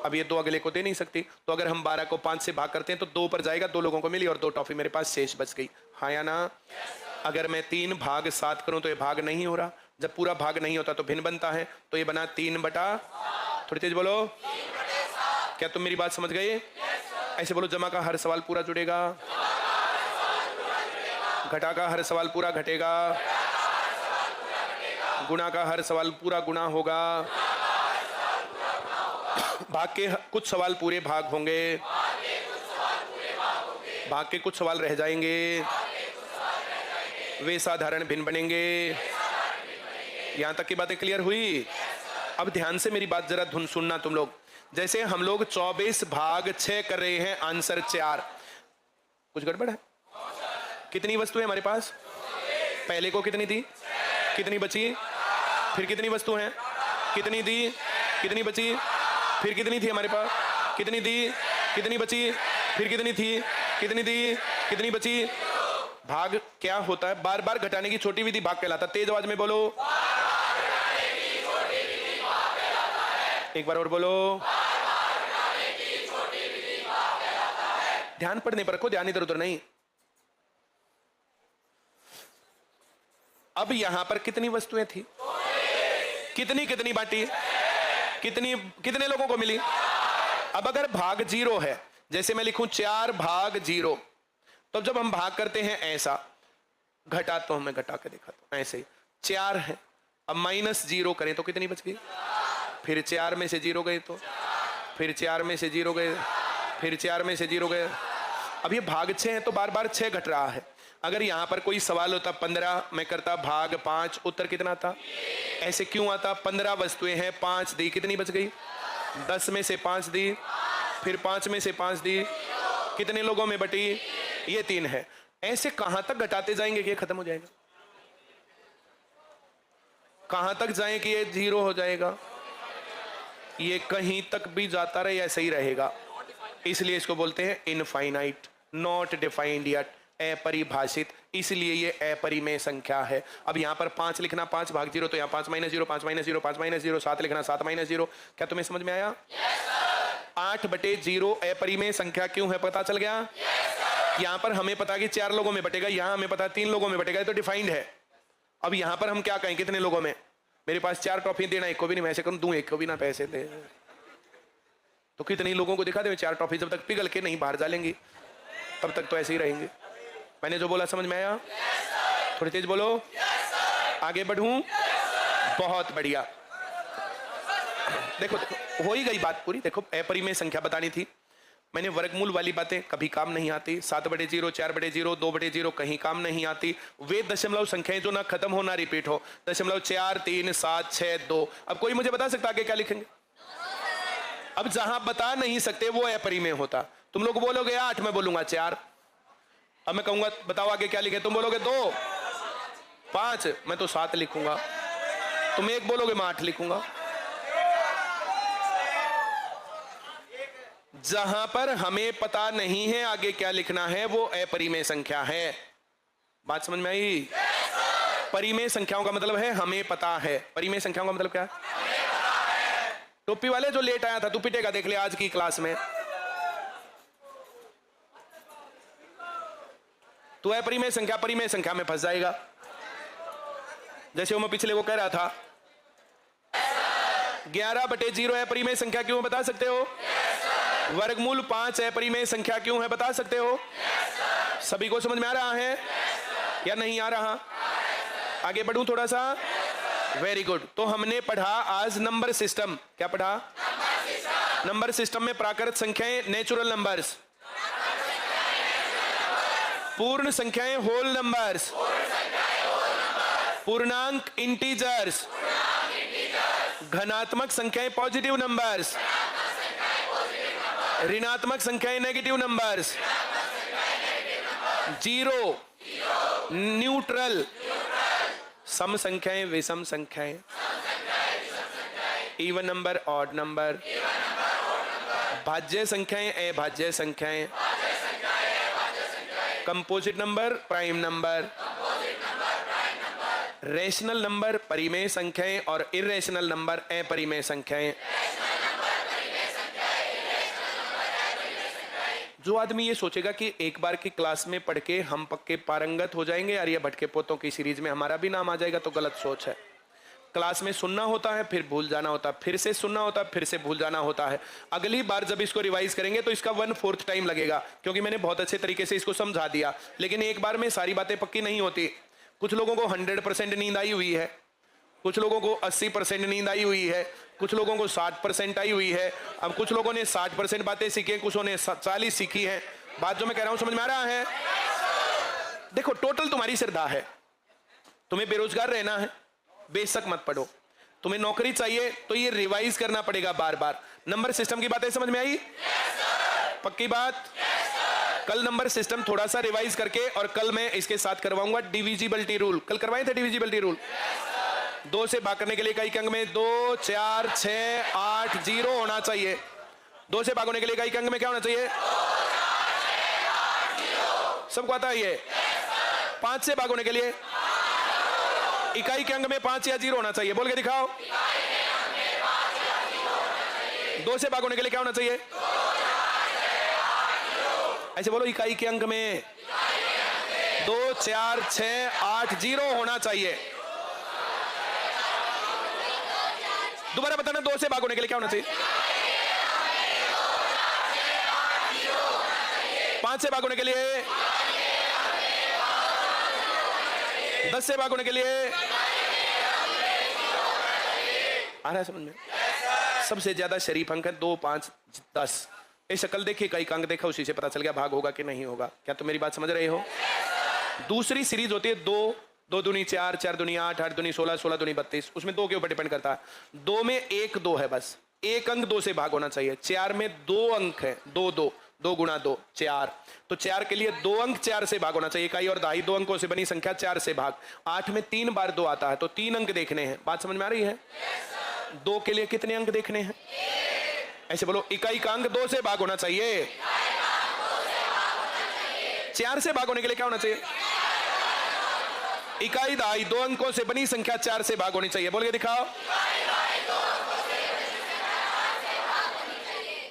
अब ये 2 अगले को दे नहीं सकती। तो अगर हम 12 को 5 से भाग करते हैं तो 2 पर जाएगा, 2 लोगों को मिली और 2 टॉफी मेरे पास शेष बच गई। हाँ या ना? अगर मैं 3 भाग 7 करूं तो ये भाग नहीं हो रहा। जब पूरा भाग नहीं होता तो भिन्न बनता है। तो ये बना 3 बटा, थोड़ी तेज बोलो। क्या तुम मेरी बात समझ गए? ऐसे बोलो, जमा का हर सवाल पूरा जुड़ेगा, घटा का हर सवाल पूरा घटेगा, गुणा का हर सवाल पूरा गुणा होगा, भाग के कुछ सवाल पूरे भाग होंगे, भाग के कुछ सवाल रह जाएंगे, वे साधारण भिन्न बनेंगे। यहां तक की बातें क्लियर हुई? अब ध्यान से मेरी बात जरा धुन सुनना तुम लोग। जैसे हम लोग 24 भाग 6 कर रहे हैं, आंसर 4। कुछ गड़बड़ है? कितनी वस्तु है हमारे पास? पहले को कितनी दी? कितनी बची? फिर कितनी वस्तु हैं? कितनी दी? कितनी बची? फिर कितनी थी हमारे पास? कितनी दी? कितनी बची? फिर कितनी थी? कितनी दी? कितनी बची? भाग क्या होता है? बार बार घटाने की छोटी विधि भाग कहलाता है। तेज आवाज में बोलो, एक बार और बोलो। ध्यान पढ़ने पर रखो, ध्यान इधर उधर नहीं। अब यहां पर कितनी वस्तुएं थी? कितनी कितनी बांटी? कितनी कितने लोगों को मिली? अब अगर भाग 0 है, जैसे मैं लिखूं 4 भाग 0, तो जब हम भाग करते हैं ऐसा, घटा तो मैं घटा के दिखाता हूं, ऐसे ही 4 है। अब -0 करें तो कितनी बच गई? फिर 4 में से 0 गए, तो फिर 4 में से 0 गए, फिर 4 में से 0 गए। अब ये भाग 6 है तो बार बार 6 घट रहा है। अगर यहां पर कोई सवाल होता 15, मैं करता भाग 5, उत्तर कितना आता? ऐसे क्यों आता? 15 वस्तुएं हैं, 5 दी, कितनी बच गई? 10 में से 5 दी, फिर 5 में से 5 दी, कितने लोगों में बटी? ये 3 है। ऐसे कहां तक घटाते जाएंगे कि ये खत्म हो जाएगा? कहां तक जाए कि ये 0 हो जाएगा? ये कहीं तक भी जाता रहे, ऐसा ही रहेगा। इसलिए इसको बोलते हैं इनफाइनाइट, नॉट डिफाइंड यट, अपरिभाषित, इसलिए ये अपरिमेय संख्या है। अब यहां पर 5 लिखना, 5 भाग 0, तो यहाँ 5 - 0, 5 - 0, 5 - 0, 7 लिखना, 7 - 0। क्या तुम्हें समझ में आया? 8/0 अपरिमेय संख्या क्यों है, पता चल गया? यहां पर हमें पता कि 4 लोगों में बटेगा, यहां हमें पता 3 लोगों में बटेगा, तो डिफाइंड है। अब यहां पर हम क्या कहें, कितने लोगों में? मेरे पास 4 टॉफी देना, एक को भी नहीं, मैं ऐसे करूं, दूं एक को भी ना पैसे दे, तो कितने लोगों को दिखा दे 4 टॉफी जब तक पिघल के नहीं बाहर डालेंगी तब तक तो ऐसे ही रहेंगे। मैंने जो बोला समझ में आया? थोड़ी तेज बोलो। आगे बढ़ूं? बहुत बढ़िया। देखो देखो हो ही गई बात पूरी। देखो अपरिमेय संख्या बतानी थी, मैंने वर्गमूल वाली बातें कभी काम नहीं आती। 7/0, 4/0, 2/0 कहीं काम नहीं आती। वे दशमलव संख्याएं जो ना खत्म हो ना रिपीट हो, 0.4, 3, 7, 6, 2। अब कोई मुझे बता सकता आगे क्या लिखेंगे? अब जहां बता नहीं सकते वो अपरिमेय होता। तुम लोग बोलोगे 8, मैं बोलूंगा 4। अब मैं कहूंगा बताओ आगे क्या लिखे, तुम बोलोगे 2, 5, मैं तो 7 लिखूंगा। तुम 1 बोलोगे, मैं 8 लिखूंगा। जहां पर हमें पता नहीं है आगे क्या लिखना है, वो अपरिमेय संख्या है। बात समझ में आई? परिमेय संख्याओं का मतलब है हमें पता है। परिमेय संख्याओं का मतलब क्या है? टोपी वाले जो लेट आया था, तू पिटेगा, देख ले आज की क्लास में। तू है परिमेय संख्या में फंस जाएगा। जैसे वो मैं पिछले वो कह रहा था, 11/0 है परिमेय संख्या क्यों, बता सकते हो? वर्गमूल 5 है परिमेय संख्या क्यों है, बता सकते हो? सभी को समझ में आ रहा है या नहीं आ रहा? आगे बढ़ूं थोड़ा सा। Very good. तो हमने पढ़ा आज नंबर सिस्टम। क्या पढ़ा? नंबर सिस्टम में प्राकृत संख्याएं, नेचुरल नंबर्स, पूर्ण संख्याएं, होल नंबर्स, पूर्णांक इंटीजर्स, घनात्मक संख्याएं, पॉजिटिव नंबर्स, ऋणात्मक संख्याएं, नेगेटिव नंबर्स, जीरो, न्यूट्रल, सम संख्याएं, विषम संख्याएं, इवन नंबर, ऑड नंबर, भाज्य संख्याएं, अभाज्य संख्याएं, composite number, prime number, rational number, परिमेय संख्याएं, और इरेशनल नंबर, अपरिमेय संख्याएं। जो आदमी ये सोचेगा कि एक बार की क्लास में पढ़ के हम पक्के पारंगत हो जाएंगे और ये भटके पोतों की सीरीज में हमारा भी नाम आ जाएगा, तो गलत सोच है। क्लास में सुनना होता है, फिर भूल जाना होता है, फिर से सुनना होता है, फिर से भूल जाना होता है। अगली बार जब इसको रिवाइज करेंगे तो इसका 1/4 टाइम लगेगा, क्योंकि मैंने बहुत अच्छे तरीके से इसको समझा दिया। लेकिन एक बार में सारी बातें पक्की नहीं होती। कुछ लोगों को 100% नींद आई हुई है, कुछ लोगों को 80% नींद आई हुई है, कुछ लोगों को 60% आई हुई है। अब कुछ लोगों ने 60% बातें सीखी हैं, कुछ ने 40 सीखी हैं। बात जो मैं कह रहा हूं समझ में आ रहा है? देखो टोटल तुम्हारी श्रद्धा है। तुम्हें बेरोजगार रहना है, बेशक मत पढ़ो। तुम्हें नौकरी चाहिए तो ये रिवाइज करना पड़ेगा बार बार। नंबर सिस्टम की बातें समझ में आई? पक्की बात? कल नंबर सिस्टम थोड़ा सा रिवाइज करके, और कल मैं इसके साथ करवाऊंगा डिविजिबिलिटी रूल। कल करवाए थे डिविजिबिलिटी रूल। 2 से भाग करने के लिए इकाई अंक में 2, 4, 6, 8, 0 होना चाहिए। 2 से भाग होने के लिए इकाई अंक में क्या होना चाहिए? सबको आता है ये? 5 से भाग होने के लिए इकाई के अंक में 5 या 0 होना चाहिए। बोल के दिखाओ। 2 से भाग होने के लिए क्या होना चाहिए? ऐसे बोलो, इकाई के अंक में 2, 4, 6, 8, 0 होना चाहिए। दोबारा बताना, 2 से भाग होने के लिए क्या होना चाहिए? 5 से भाग होने के लिए, 10 से भाग होने के लिए। आ रहा है समझ में? सबसे ज्यादा शरीफ अंक है 2, 5, 10। ये शक्ल देखिए, कई अंक देखा, उसी से पता चल गया भाग होगा कि नहीं होगा। क्या तुम मेरी बात समझ रहे हो? दूसरी सीरीज होती है 2, 2 दूनी 4, 4 दूनी 8, 8 दूनी 16, 16 दूनी 32। उसमें 2 के ऊपर डिपेंड करता है। 2 में 1, 2 है बस। एक अंक 2 से भाग होना चाहिए। 4 में 2 अंक है, 2, 2। 2 गुणा 2 4। तो 4 के लिए 2 अंक 4 से भाग होना चाहिए। इकाई और दहाई 2 अंकों से बनी संख्या 4 से भाग। 8 में 3 बार 2 आता है तो 3 अंक देखने हैं। बात समझ में आ रही है? 2 के लिए कितने अंक देखने हैं? ऐसे बोलो, इकाई का अंक 2 से भाग होना चाहिए। 4 से भाग होने के लिए क्या होना चाहिए? इकाई दहाई 2 अंकों से बनी संख्या 4 से भाग होनी चाहिए। बोल के दिखाओ।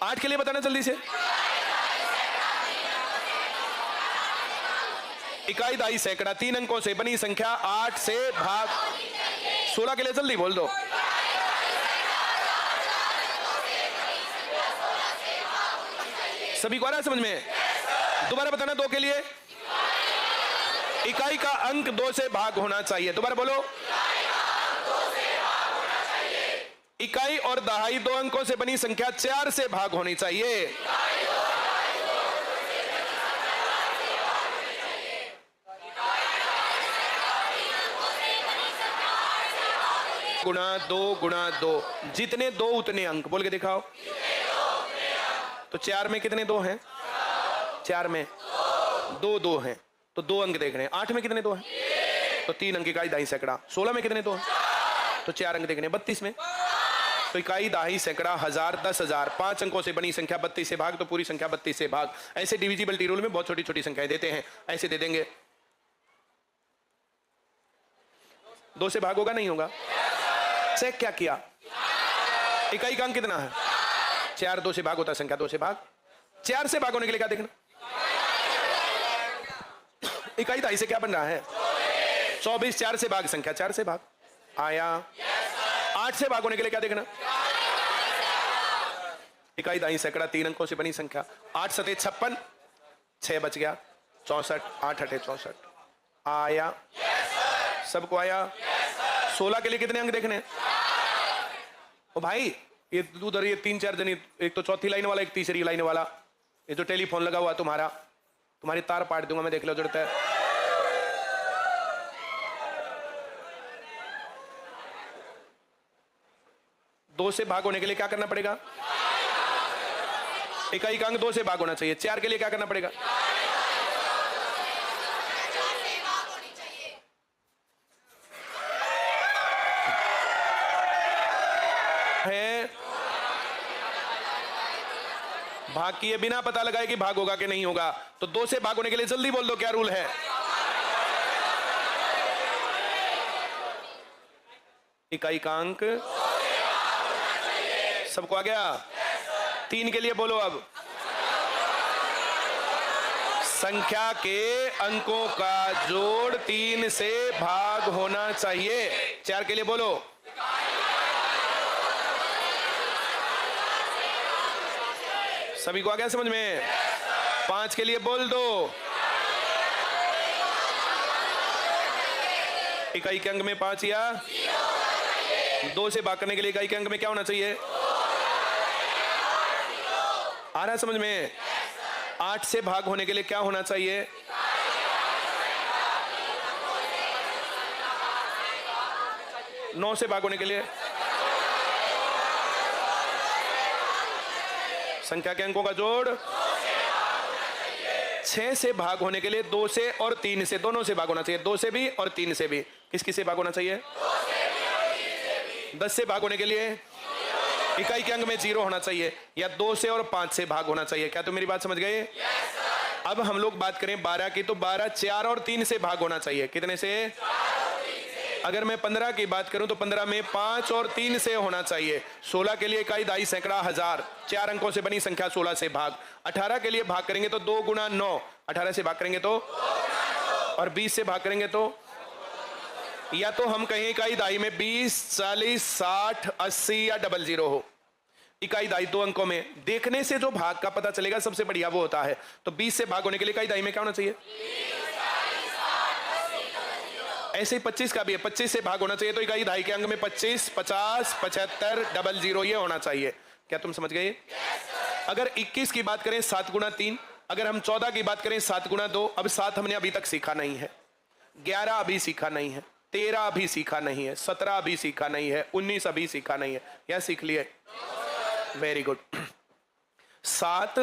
8 के लिए बताना जल्दी से। इकाई दहाई सैकड़ा 3 अंकों से बनी संख्या 8 से भाग। 16 के लिए जल्दी बोल दो। सभी को आ रहा है समझ में? दोबारा बताना। 2 के लिए इकाई का अंक 2 से भाग होना चाहिए। दोबारा बोलो। इकाई और दहाई 2 अंकों से बनी संख्या 4 से भाग होनी चाहिए। गुणा 2 गुणा 2, जितने 2 उतने अंक। बोल के दिखाओ। तो 4 में कितने 2 हैं? 4 में 2 हैं तो 2 अंक देख रहे हैं। 8 में कितने 2 हैं? तो 3 अंक इकाई दहाई सैकड़ा। 16 में कितने 2 हैं? तो 4 अंक देखने। 32 में तो इकाई दहाई सैकड़ा 1000 10,000 5 अंकों से बनी संख्या 32 से भाग। तो पूरी संख्या 32 से भाग। ऐसे डिविजिबिलिटी रूल में बहुत छोटी छोटी संख्याएं देते हैं। ऐसे दे देंगे। 2 से भाग होगा नहीं होगा? चेक क्या किया? इकाई का अंक कितना है? 4। 2 से भाग होता है संख्या 2 से भाग। 4 से भाग होने के लिए क्या देखना? इकाई दहाई से क्या बन रहा है? 24। 4 से भाग संख्या 4 से भाग आया। 8 से भाग होने के लिए क्या देखना? इकाई दहाई सैकड़ा 3 अंकों से बनी संख्या। 8 सते 56, 6 बच गया 64। 8 अठे 64 आया। सबको आया। 16 के लिए कितने अंक देखने? ओ भाई ये उधर ये 3-4 जन, एक तो चौथी लाइन वाला, एक तीसरी लाइन वाला। ये जो टेलीफोन लगा हुआ तुम्हारा, तुम्हारी तार पाट दूंगा मैं, देख लो जरूरत है। दो से भाग होने के लिए क्या करना पड़ेगा? इकाई का अंक 2 से भाग होना चाहिए। 4 के लिए क्या करना पड़ेगा? है भाग किए बिना पता लगाए कि भाग होगा कि नहीं होगा। तो 2 से भाग होने के लिए जल्दी बोल दो क्या रूल है? इकाई का अंक सबको आ गया? 3 के लिए बोलो अब। संख्या के अंकों का जोड़ 3 से भाग होना चाहिए। 4 के लिए बोलो। सभी को आ गया समझ में? 5 के लिए बोल दो। इकाई के अंक में 5 या 2 से भाग करने के लिए इकाई के अंक में क्या होना चाहिए? आ रहा है समझ में? 8 से भाग होने के लिए क्या होना चाहिए? नौ से भाग होने के लिए संख्या के अंकों का जोड़ 6 से भाग होने के लिए 2 से और 3 से, दोनों से भाग होना चाहिए। 2 से भी और 3 से भी। किस किस से भाग होना चाहिए? 10 से भाग होने के लिए इकाई के अंक में 0 होना चाहिए, या 2 से और 5 से भाग होना चाहिए। क्या तुम मेरी बात समझ गए? अब हम लोग बात करें 12 की, तो 12 4 और 3 से भाग होना चाहिए। कितने से? अगर मैं 15 की बात करूं तो 15 में 5 और 3 से होना चाहिए। 16 के लिए इकाई दहाई सैकड़ा 1000 4 अंकों से बनी संख्या 16 से भाग। 18 के लिए भाग करेंगे तो 2 गुणा 9, 18 से भाग करेंगे तो, और 20 से भाग करेंगे तो, या तो हम कहें इकाई दहाई में 20 40 60 80 या 00 हो। इकाई दहाई 2 अंकों में देखने से जो भाग का पता चलेगा सबसे बढ़िया वो होता है। तो 20 से भाग होने के लिए इकाई दहाई में क्या होना चाहिए? ऐसे ही 25 का भी है, 25 से भाग होना चाहिए। तो इकाई दहाई के अंक में 25 50 75 00 ये होना चाहिए। क्या तुम समझ गए? अगर 21 की बात करें 7 गुणा 3, अगर हम 14 की बात करें 7 गुणा 2। अब 7 हमने अभी तक सीखा नहीं है, 11 अभी सीखा नहीं है, 13 अभी सीखा नहीं है, 17 अभी सीखा नहीं है, 19 अभी सीखा नहीं है। या सीख लिए? Very good. 7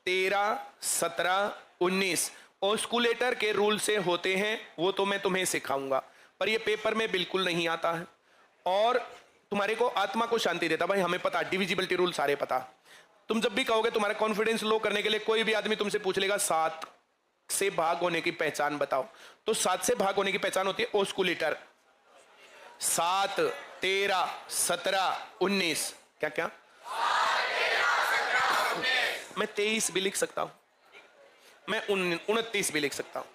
13, 17, 19 ऑस्कुलेटर के रूल से होते हैं, वो तो मैं तुम्हें सिखाऊंगा, पर ये पेपर में बिल्कुल नहीं आता है। और तुम्हारे को आत्मा को शांति देता, भाई हमें पता डिविजिबिलिटी रूल सारे पता। तुम जब भी कहोगे तुम्हारा कॉन्फिडेंस लो करने के लिए, कोई भी आदमी तुमसे पूछ लेगा 7 से भाग होने की पहचान बताओ, तो 7 से भाग होने की पहचान होती है ऑस्कुलेटर। 7, 13, 17, 19 क्या क्या, मैं 23 भी लिख सकता हूं, मैं 29 भी लिख सकता हूं।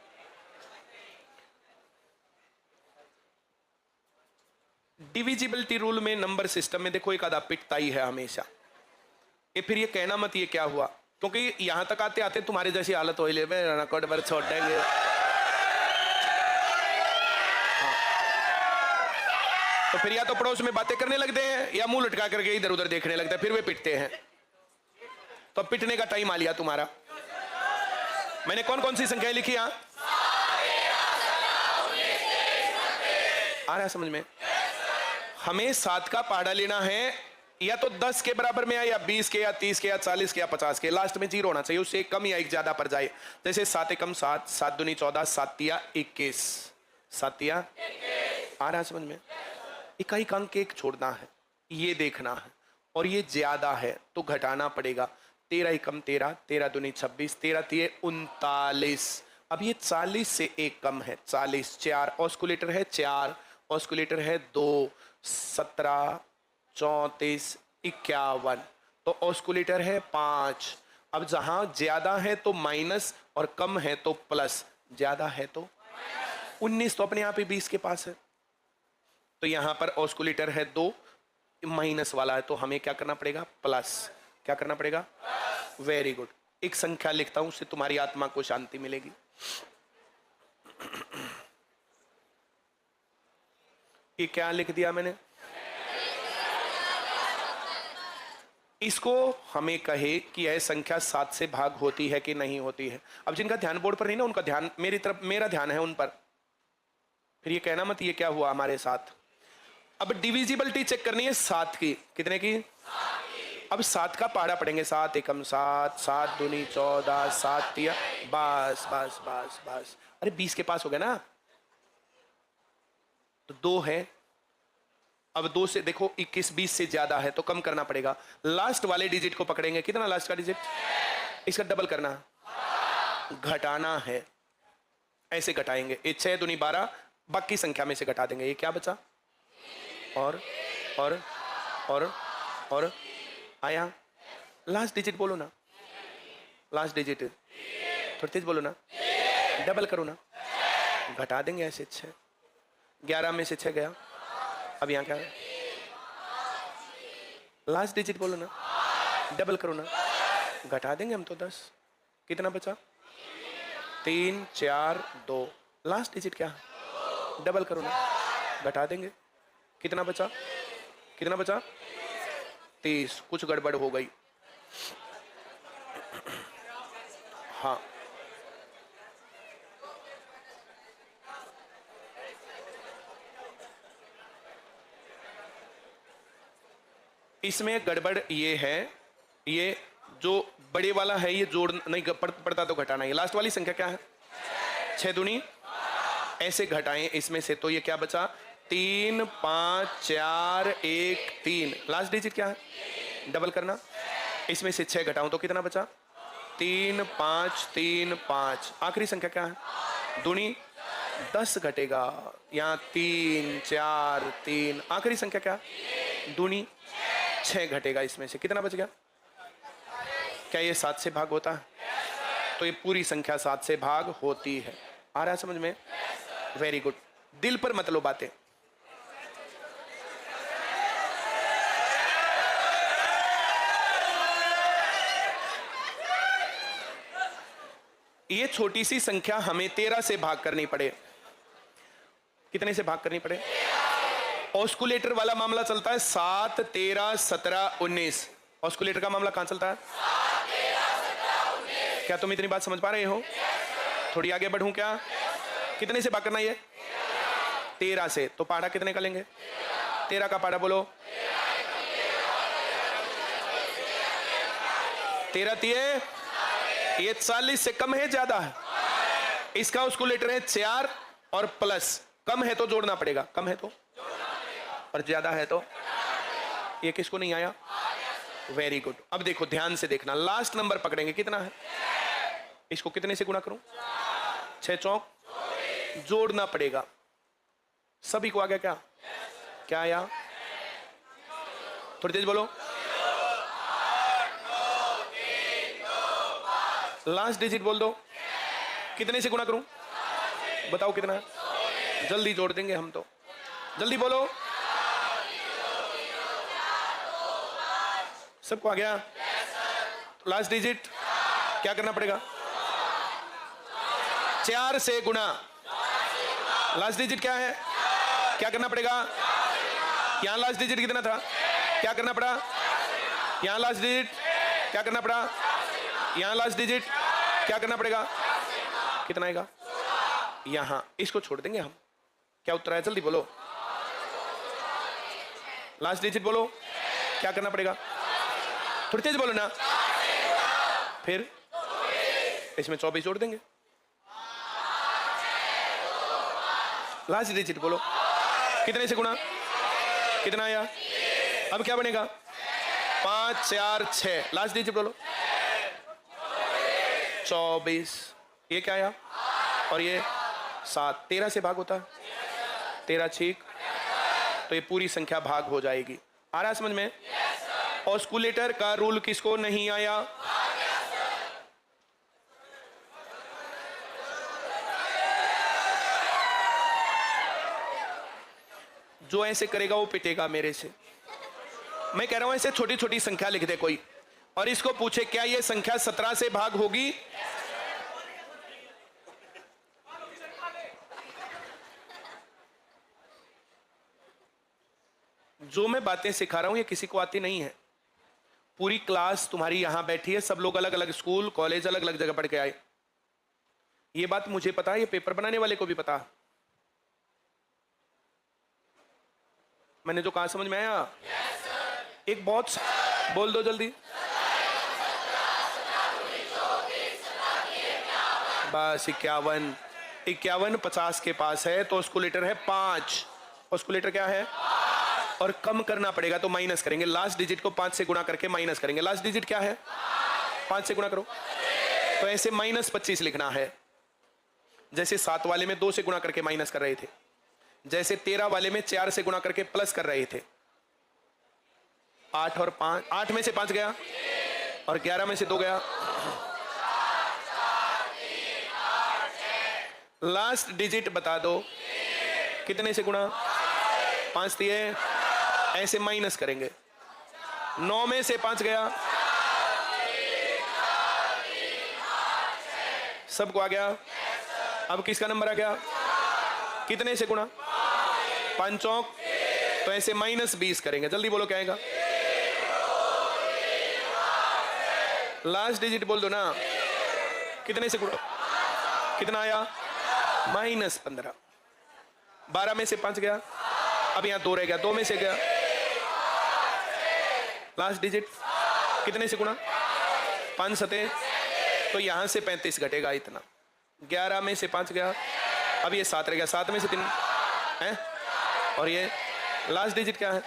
डिविजिबिलिटी रूल में, नंबर सिस्टम में देखो एक आधा पिटता ही है हमेशा। ये फिर ये कहना मत ये क्या हुआ, क्योंकि यहां तक आते आते तुम्हारे जैसी हालत हो ले पर छोड़ेंगे। तो फिर या तो पड़ोस में बातें करने लगते हैं या मुंह लटका करके इधर उधर देखने लगते हैं, फिर वे पिटते हैं। तो पिटने का टाइम आ लिया तुम्हारा। मैंने कौन कौन सी संख्या लिखी यहां, आ रहा है समझ में? हमें 7 का पहाड़ा लेना है, या तो 10 के बराबर में आए, या 20 के, या 30 के, या 40 के, या 50 के, लास्ट में 0 होना चाहिए, उससे एक कम या एक ज्यादा पर जाए। जैसे 7 एकम 7, 7 दूनी 14, 7 तिया 21, 7 तिया, आ रहा है समझ में? इकाई अंक एक छोड़ना है, ये देखना है, और ये ज्यादा है तो घटाना पड़ेगा। 13 एकम 13, 13 दूनी 26, 13 तिये 39। अब ये 40 से एक कम है, 40, 4 ऑस्कुलेटर है, 4 ऑस्कुलेटर है, 2, 17, 34, 51, तो ऑस्कुलेटर है 5। अब जहां ज्यादा है तो माइनस और कम है तो प्लस, ज्यादा है तो 19 तो अपने आप ही 20 के पास है, तो यहां पर ऑस्कुलेटर है 2, माइनस वाला है, तो हमें क्या करना पड़ेगा, प्लस। क्या करना पड़ेगा? Very good. एक संख्या लिखता हूं, उससे तुम्हारी आत्मा को शांति मिलेगी। ये क्या लिख दिया मैंने? इसको हमें कहे कि यह संख्या 7 से भाग होती है कि नहीं होती है। अब जिनका ध्यान बोर्ड पर नहीं ना, उनका ध्यान मेरी तरफ, मेरा ध्यान है उन पर। फिर ये कहना मत ये क्या हुआ हमारे साथ। अब डिविजिबिलिटी चेक करनी है 7 की, कितने की? अब 7 का पहाड़ा पढ़ेंगे, 7 एकम 7, 7 दूनी 14, 7 तिया, बस बस बस बस, अरे 20 के पास हो गया ना, तो 2 है। अब 2 से देखो 21, 20 से ज्यादा है तो कम करना पड़ेगा। लास्ट वाले डिजिट को पकड़ेंगे, कितना लास्ट का डिजिट, इसका डबल करना, घटाना है, ऐसे घटाएंगे। 6 दूनी 12, बाकी संख्या में से घटा देंगे, ये क्या बचा, और आया। लास्ट डिजिट बोलो ना, लास्ट डिजिट थोड़ी तेज बोलो ना, डबल करो ना, घटा देंगे ऐसे। 6, 11 में से 6 गया, अब यहां क्या है, लास्ट डिजिट बोलो ना, डबल करो ना, घटा देंगे हम तो 10, कितना बचा, 3, 4, 2, लास्ट डिजिट क्या है, डबल करो ना, घटा देंगे, कितना बचा, कितना बचा, 30। कुछ गड़बड़ हो गई, हाँ इसमें गड़बड़ ये है, ये जो बड़े वाला है ये जोड़ नहीं पड़ता तो घटाना है। लास्ट वाली संख्या क्या है, 6 दूनी, ऐसे घटाएं इसमें से, तो ये क्या बचा, 3, 5, 4, 1, 3, लास्ट डिजिट क्या है, डबल करना, इसमें से 6 घटाऊं तो कितना बचा, 3, 5, 3, 5, आखिरी संख्या क्या है, दूनी 10 घटेगा, यहाँ 3, 4, 3, आखिरी संख्या क्या, दूनी 6 घटेगा, इसमें से कितना बच गया, क्या ये 7 से भाग होता है, तो ये पूरी संख्या 7 से भाग होती है। आ रहा है समझ में? Very good. दिल पर मत लो बातें। ये छोटी सी संख्या हमें 13 से भाग करनी पड़े, कितने से भाग करनी पड़े, ऑस्कुलेटर वाला मामला चलता है 7, 13, 17, 19। ऑस्कुलेटर का मामला कहां चलता है, 7, 13, 17, 19। क्या तुम इतनी बात समझ पा रहे हो? थोड़ी आगे बढ़ूं क्या? कितने से भाग करना ये, 13 से, तो पहाड़ा कितने का लेंगे, 13 का पहाड़ा बोलो, 13 तिये ये 40 से कम है ज्यादा है? इसका ऑस्कुलेटर है 4 और प्लस। कम है तो जोड़ना पड़ेगा, कम है तो, और ज्यादा है तो। ये किसको नहीं आया? Very good. अब देखो ध्यान से देखना, लास्ट नंबर पकड़ेंगे। कितना है? इसको कितने से गुणा करूं? 6 चौक, जोड़ना पड़ेगा। सभी को आ गया क्या? क्या आया? थोड़ी तेज बोलो। लास्ट डिजिट बोल दो। कितने से गुणा करूं? बताओ कितना है? जल्दी जोड़ देंगे हम तो, जल्दी बोलो। सबको आ गया? लास्ट डिजिट क्या करना पड़ेगा? 4 से गुणा। लास्ट डिजिट क्या है? क्या करना पड़ेगा? यहां लास्ट डिजिट कितना था? क्या करना पड़ा? यहां लास्ट डिजिट क्या करना पड़ा? यहां लास्ट डिजिट क्या करना पड़ेगा? कितना आएगा? यहां। इसको छोड़ देंगे हम। क्या उत्तर है? जल्दी बोलो। लास्ट डिजिट बोलो। क्या करना पड़ेगा? थोड़ी तेज बोलो ना। फिर इसमें 24 जोड़ देंगे। लास्ट डिजिट बोलो। कितने से गुणा? कितना आया? अब क्या बनेगा? 5 4 6। लास्ट डिजिट बोलो। 24। ये क्या आया? और ये 7। 13 से भाग होता है? 13 ठीक, तो ये पूरी संख्या भाग हो जाएगी। आ रहा समझ में? ऑस्कुलेटर का रूल किसको नहीं आया? जो ऐसे करेगा वो पिटेगा मेरे से। मैं कह रहा हूं ऐसे छोटी छोटी संख्या लिख दे कोई, और इसको पूछे क्या ये संख्या 17 से भाग होगी? जो मैं बातें सिखा रहा हूं ये किसी को आती नहीं है। पूरी क्लास तुम्हारी यहां बैठी है, सब लोग अलग अलग स्कूल कॉलेज अलग अलग जगह पढ़ के आए। ये बात मुझे पता है, ये पेपर बनाने वाले को भी पता। मैंने जो कहा समझ में आया? एक बहुत बोल दो जल्दी। बस 51। 51 50 के पास है तो ऑस्कुलेटर है 5। ऑस्कुलेटर क्या है? और कम करना पड़ेगा तो माइनस करेंगे। लास्ट डिजिट को 5 से गुणा करके माइनस करेंगे। लास्ट डिजिट क्या है? 5 से गुणा करो तो ऐसे -25 लिखना है। जैसे 7 वाले में 2 से गुणा करके माइनस कर रहे थे, जैसे 13 वाले में 4 से गुणा करके प्लस कर रहे थे। 8 और 5, 8 में से 5 गया और 11 में से 2 गया। लास्ट डिजिट बता दो कितने से गुणा? 5 दिए, ऐसे माइनस करेंगे। 9 में से 5 गया। सबको आ गया? अब किसका नंबर आ गया? कितने से गुणा? 5 चौक, तो ऐसे -20 करेंगे। जल्दी बोलो क्या आएगा? लास्ट डिजिट बोल दो ना। कितने से गुणा? कितना आया? -15। 12 में से 5 गया, अब यहां 2 रह गया, 2 में से गया। लास्ट डिजिट कितने से गुणा? 5 सते, तो यहां से 35 घटेगा इतना। 11 में से 5 गया, अब ये 7 रह गया, 7 में से 3 है। और ये लास्ट डिजिट क्या है?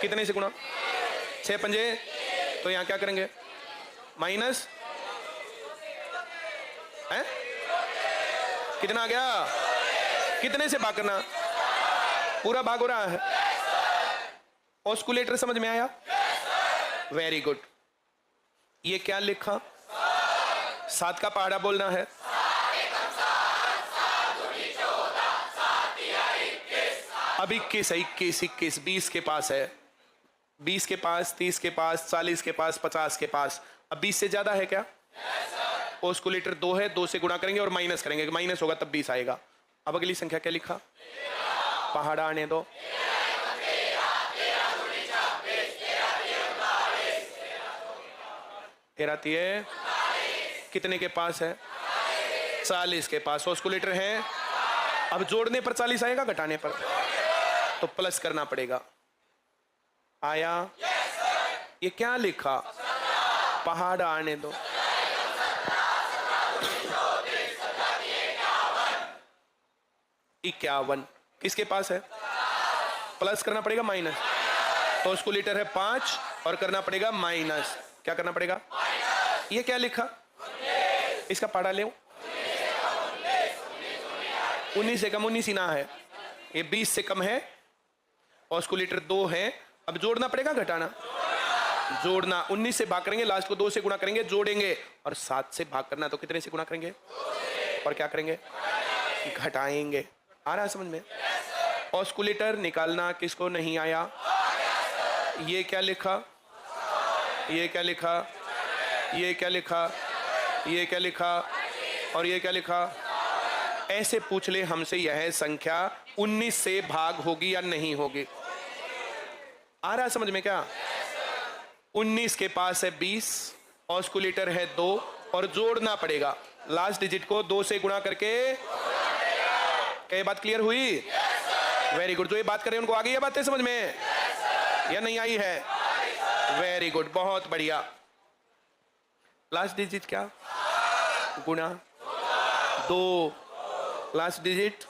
कितने से गुणा? 6 पंजे, तो यहां क्या करेंगे? माइनस है। कितना आ गया? कितने से भाग करना? पूरा भाग हो रहा है। ऑस्कुलेटर समझ में आया? Very good. ये क्या लिखा? 7 का पहाड़ा बोलना है। अब 21 है, 21 21 20 के पास है, 20 के पास, 30 के पास, 40 के पास, 50 के पास। अब 20 से ज्यादा है क्या? ऑस्कुलेटर 2 है, 2 से गुणा करेंगे और माइनस करेंगे, माइनस होगा तब 20 आएगा। अब अगली संख्या क्या लिखा? पहाड़ा आने दो। तेरा तिये कितने के पास है? 40 के पास। ऑस्कुलेटर है। अब जोड़ने पर 40 आएगा, घटाने पर तो प्लस करना पड़ेगा। आया? ये क्या लिखा? पहाड़ा आने दो। 51। किसके पास है? प्लस करना पड़ेगा माइनस, तो ऑस्कुलेटर है 5 और करना पड़ेगा माइनस। क्या करना पड़ेगा? ये क्या लिखा? इसका पढ़ा ले। 19 से कम 19 ही ना है, ये 20 से कम है, ऑस्कुलेटर 2 है। अब जोड़ना पड़ेगा घटाना? जोड़ना। 19 से भाग करेंगे, लास्ट को 2 से गुणा करेंगे, जोड़ेंगे, और 7 से भाग करना तो कितने से गुणा करेंगे और क्या करेंगे? घटाएंगे। आ रहा है समझ में? ऑस्कुलेटर निकालना किसको नहीं आया? ये क्या लिखा, ये क्या लिखा, ये क्या लिखा, ये क्या लिखा और ये क्या लिखा? ऐसे पूछ ले हमसे, यह संख्या 19 से भाग होगी या नहीं होगी? आ रहा है समझ में क्या? 19 के पास है 20, ऑस्कुलेटर है 2 और जोड़ना पड़ेगा। लास्ट डिजिट को 2 से गुणा करके। क्या ये बात क्लियर हुई? Very good. जो ये बात कर रहे हैं उनको आ गई है बातें समझ में या नहीं आई है? वेरी गुड, बहुत बढ़िया। लास्ट डिजिट क्या? गुणा 2। लास्ट डिजिट,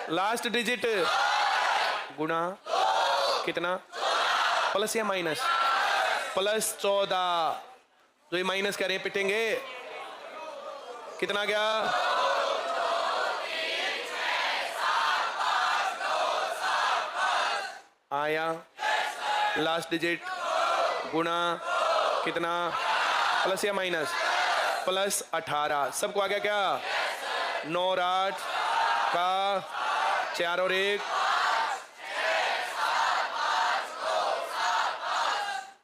लास्ट डिजिट गुणा कितना? प्लस या माइनस? प्लस 14। जो ये माइनस कह रहे हैं पिटेंगे। कितना गया? आया। लास्ट डिजिट गुणा कितना? प्लस या माइनस? प्लस 18। सबको आ गया क्या? 9 और 8 का 4 और 1।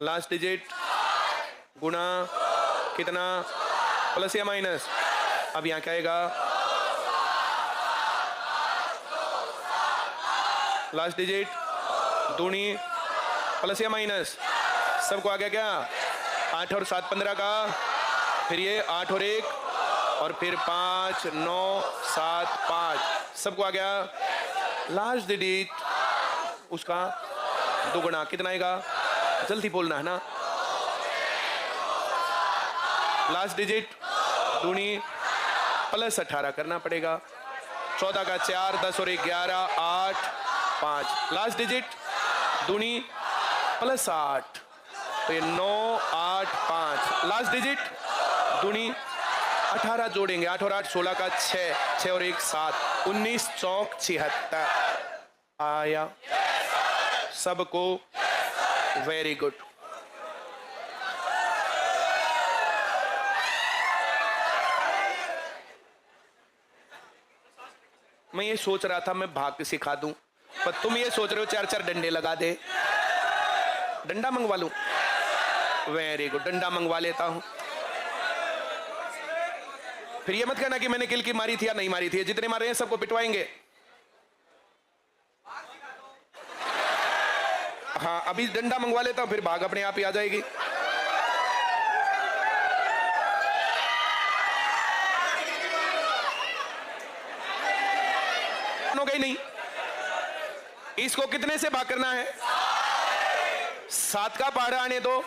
लास्ट डिजिट गुणा कितना? प्लस या माइनस? अब यहां क्या आएगा? लास्ट डिजिट दूनी प्लस या माइनस? सबको आ गया क्या? 8 और 7 15 का, फिर ये 8 और 1 और फिर 5 9 7 5। सबको आ गया। लास्ट डिजिट उसका दुगुना कितना आएगा? जल्दी बोलना है ना। लास्ट डिजिट दूनी प्लस 18 करना पड़ेगा। 14 का 4 10 और 1 11 8 5। लास्ट डिजिट दूनी प्लस 8, तो ये 9 8 5। लास्ट डिजिट दूनी 18 जोड़ेंगे, 8 और 8 16 का 6 6 और 1 7 19 चौक 76। आया सबको? Very good. मैं ये सोच रहा था मैं भाग सिखा दूं, पर तुम ये सोच रहे हो 4 4 डंडे लगा दे। डंडा मंगवा लूं? वेरी गुड, डंडा मंगवा लेता हूं। फिर ये मत कहना कि मैंने किल की मारी थी या नहीं मारी थी। जितने मारे हैं सबको पिटवाएंगे। हाँ, अभी डंडा मंगवा लेता हूं, फिर भाग अपने आप ही आ जाएगी। गई नहीं। इसको कितने से भाग करना है? 7 का पहाड़ा आने दो।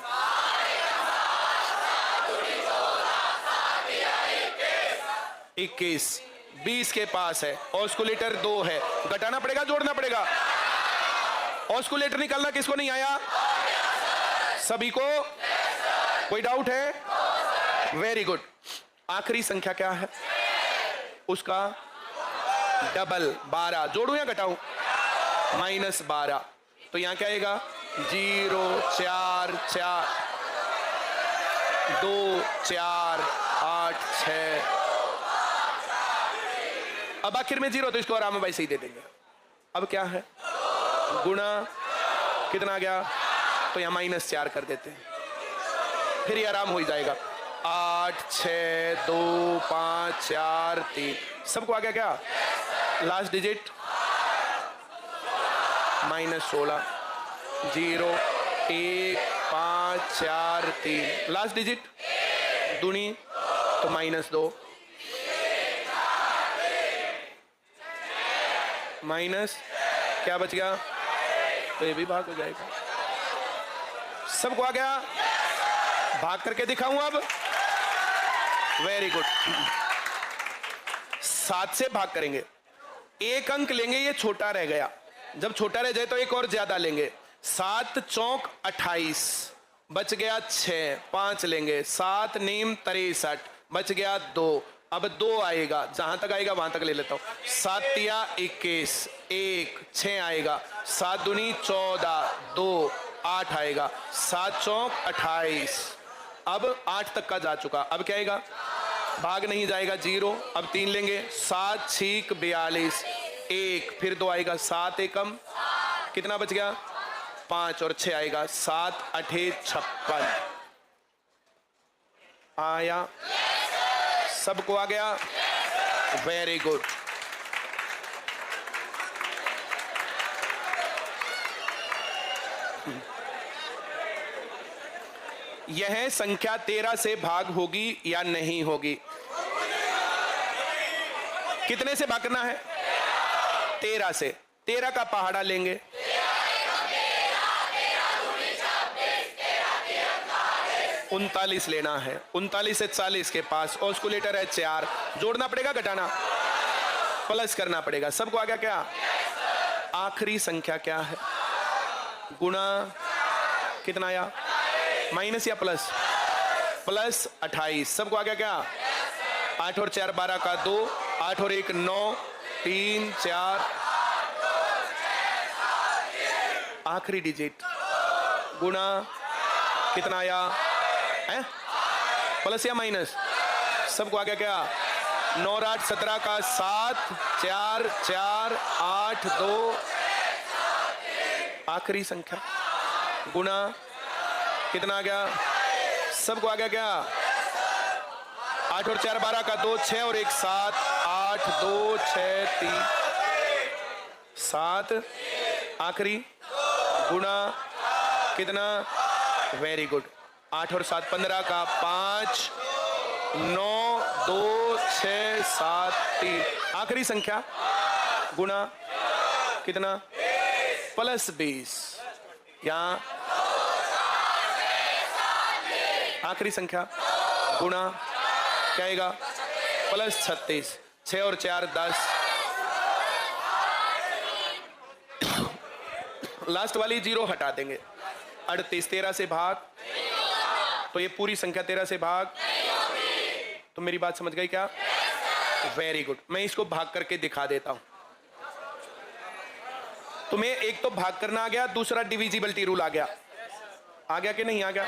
21। 20 के पास है, ऑस्कुलेटर 2 है। घटाना पड़ेगा जोड़ना पड़ेगा? ऑस्कुलेटर निकालना किसको नहीं आया? सभी को? कोई डाउट है? Very good. आखिरी संख्या क्या है? उसका डबल 12। जोड़ू या घटाऊं? -12। तो यहां क्या आएगा? 0 4 4 2 4 8 6। अब आखिर में 0, तो इसको आराम भाई सही दे देंगे। अब क्या है? गुणा कितना आ गया? तो यहां -4 कर देते हैं, फिर ये आराम हो ही जाएगा। 8 6 2 5 4 3। सबको आ गया क्या? Last digit -16 0 1 5 4 3। लास्ट डिजिट दूनी तो -2 माइनस क्या बच गया? तो ये भी भाग हो जाएगा। सबको आ गया? भाग करके दिखाऊं अब? Very good. 7 से भाग करेंगे एक अंक लेंगे, ये छोटा रह गया, जब छोटा रह जाए तो एक और ज्यादा लेंगे। 7 चौक 28, बच गया 6, 5 लेंगे, 7 नीम 63, बच गया 2, अब 2 आएगा, जहां तक आएगा वहां तक ले लेता हूं। 7 तिया 21, 1 6 आएगा, 7 दूनी 14, 2 8 आएगा, 7 चौक 28, अब 8 तक का जा चुका, अब क्या आएगा, भाग नहीं जाएगा 0, अब 3 लेंगे, 7 छीक 42, 1 फिर 2 आएगा, 7 एकम कितना बच गया, 5 और 6 आएगा, 7 8 56 आया, सबको आ गया, वेरी गुड। यह संख्या 13 से भाग होगी या नहीं होगी? कितने से भाग करना है? 13 से। 13 का पहाड़ा लेंगे, 39 लेना है, 39 से 40 के पास ऑस्कुलेटर है 4, जोड़ना पड़ेगा घटाना, प्लस करना पड़ेगा, सबको आ गया क्या? आखिरी संख्या क्या है? गुणा कितना आया, माइनस या प्लस? प्लस 28, सबको आ गया क्या? 8 और 4 12 का 2, 8 और 1 9, 3 4, आखिरी डिजिट गुणा कितना आया है? प्लस या माइनस? सबको आ गया क्या? 9 और 8 17 का 7, 4 4 8 2, आखिरी संख्या गुणा कितना आ गया? सबको आ गया क्या? 8 और 4 12 का 2, 6 और 1 7, 8 2 6 3 7, आखिरी गुणा कितना? वेरी गुड, 8 और 7 15 का 5, 9 2 6 7 3, आखिरी संख्या गुणा कितना? प्लस 20, यहां आखिरी संख्या गुणा क्या आएगा? प्लस 36, 6 और 4 10, लास्ट वाली 0 हटा देंगे, 38 13 से भाग, तो ये पूरी संख्या 13 से भाग, तो मेरी बात समझ गई क्या? वेरी गुड, मैं इसको भाग करके दिखा देता हूं तुम्हें। एक तो भाग करना आ गया, दूसरा डिविजिबिलिटी रूल आ गया, आ गया कि नहीं आ गया?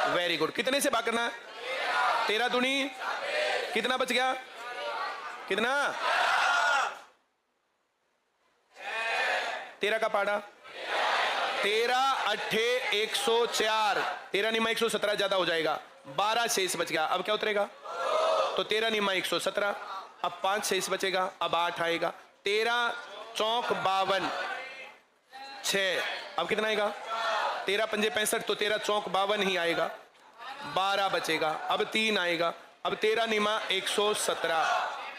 वेरी गुड, कितने से भाग करना है? 13 दूनी कितना बच गया? कितना? 13 का पाड़ा 13 8 104, 13 निमा 117 ज्यादा हो जाएगा, 12 शेष बच गया, अब क्या उतरेगा? तो 13 निमा 117, अब 5 शेष बचेगा, अब 8 आएगा, 13 चौक 52 6, अब कितना आएगा? 13 पंजे 65, तो 13 चौक 52 ही आएगा, 12 बचेगा, अब 3 आएगा, अब 13 निमा 117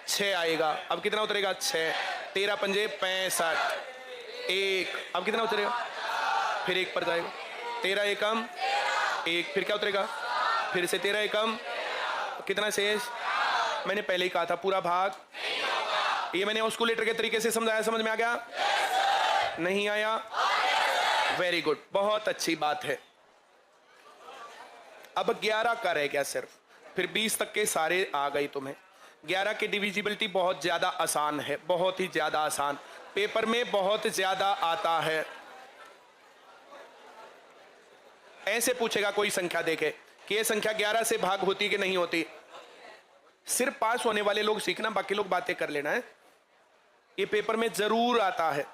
6 आएगा, अब कितना उतरेगा? 6, 13 पंजे 65 1, अब कितना उतरेगा? फिर 1 पर जाएगा, 13 एकम 1, फिर क्या उतरेगा? फिर से 13 एकम कितना शेष? मैंने पहले ही कहा था पूरा भाग, ये मैंने ऑस्कुलेटर के तरीके से समझाया, समझ में आ गया? नहीं आया? वेरी गुड, बहुत अच्छी बात है। अब 11 का रह गया सिर्फ, फिर 20 तक के सारे आ गई तुम्हें। 11 की डिविजिबिलिटी बहुत ज्यादा आसान है, बहुत ही ज्यादा आसान, पेपर में बहुत ज्यादा आता है। ऐसे पूछेगा कोई संख्या देके कि ये संख्या 11 से भाग होती कि नहीं होती, सिर्फ पास होने वाले लोग सीखना, बाकी लोग बातें कर लेना है, ये पेपर में जरूर आता है।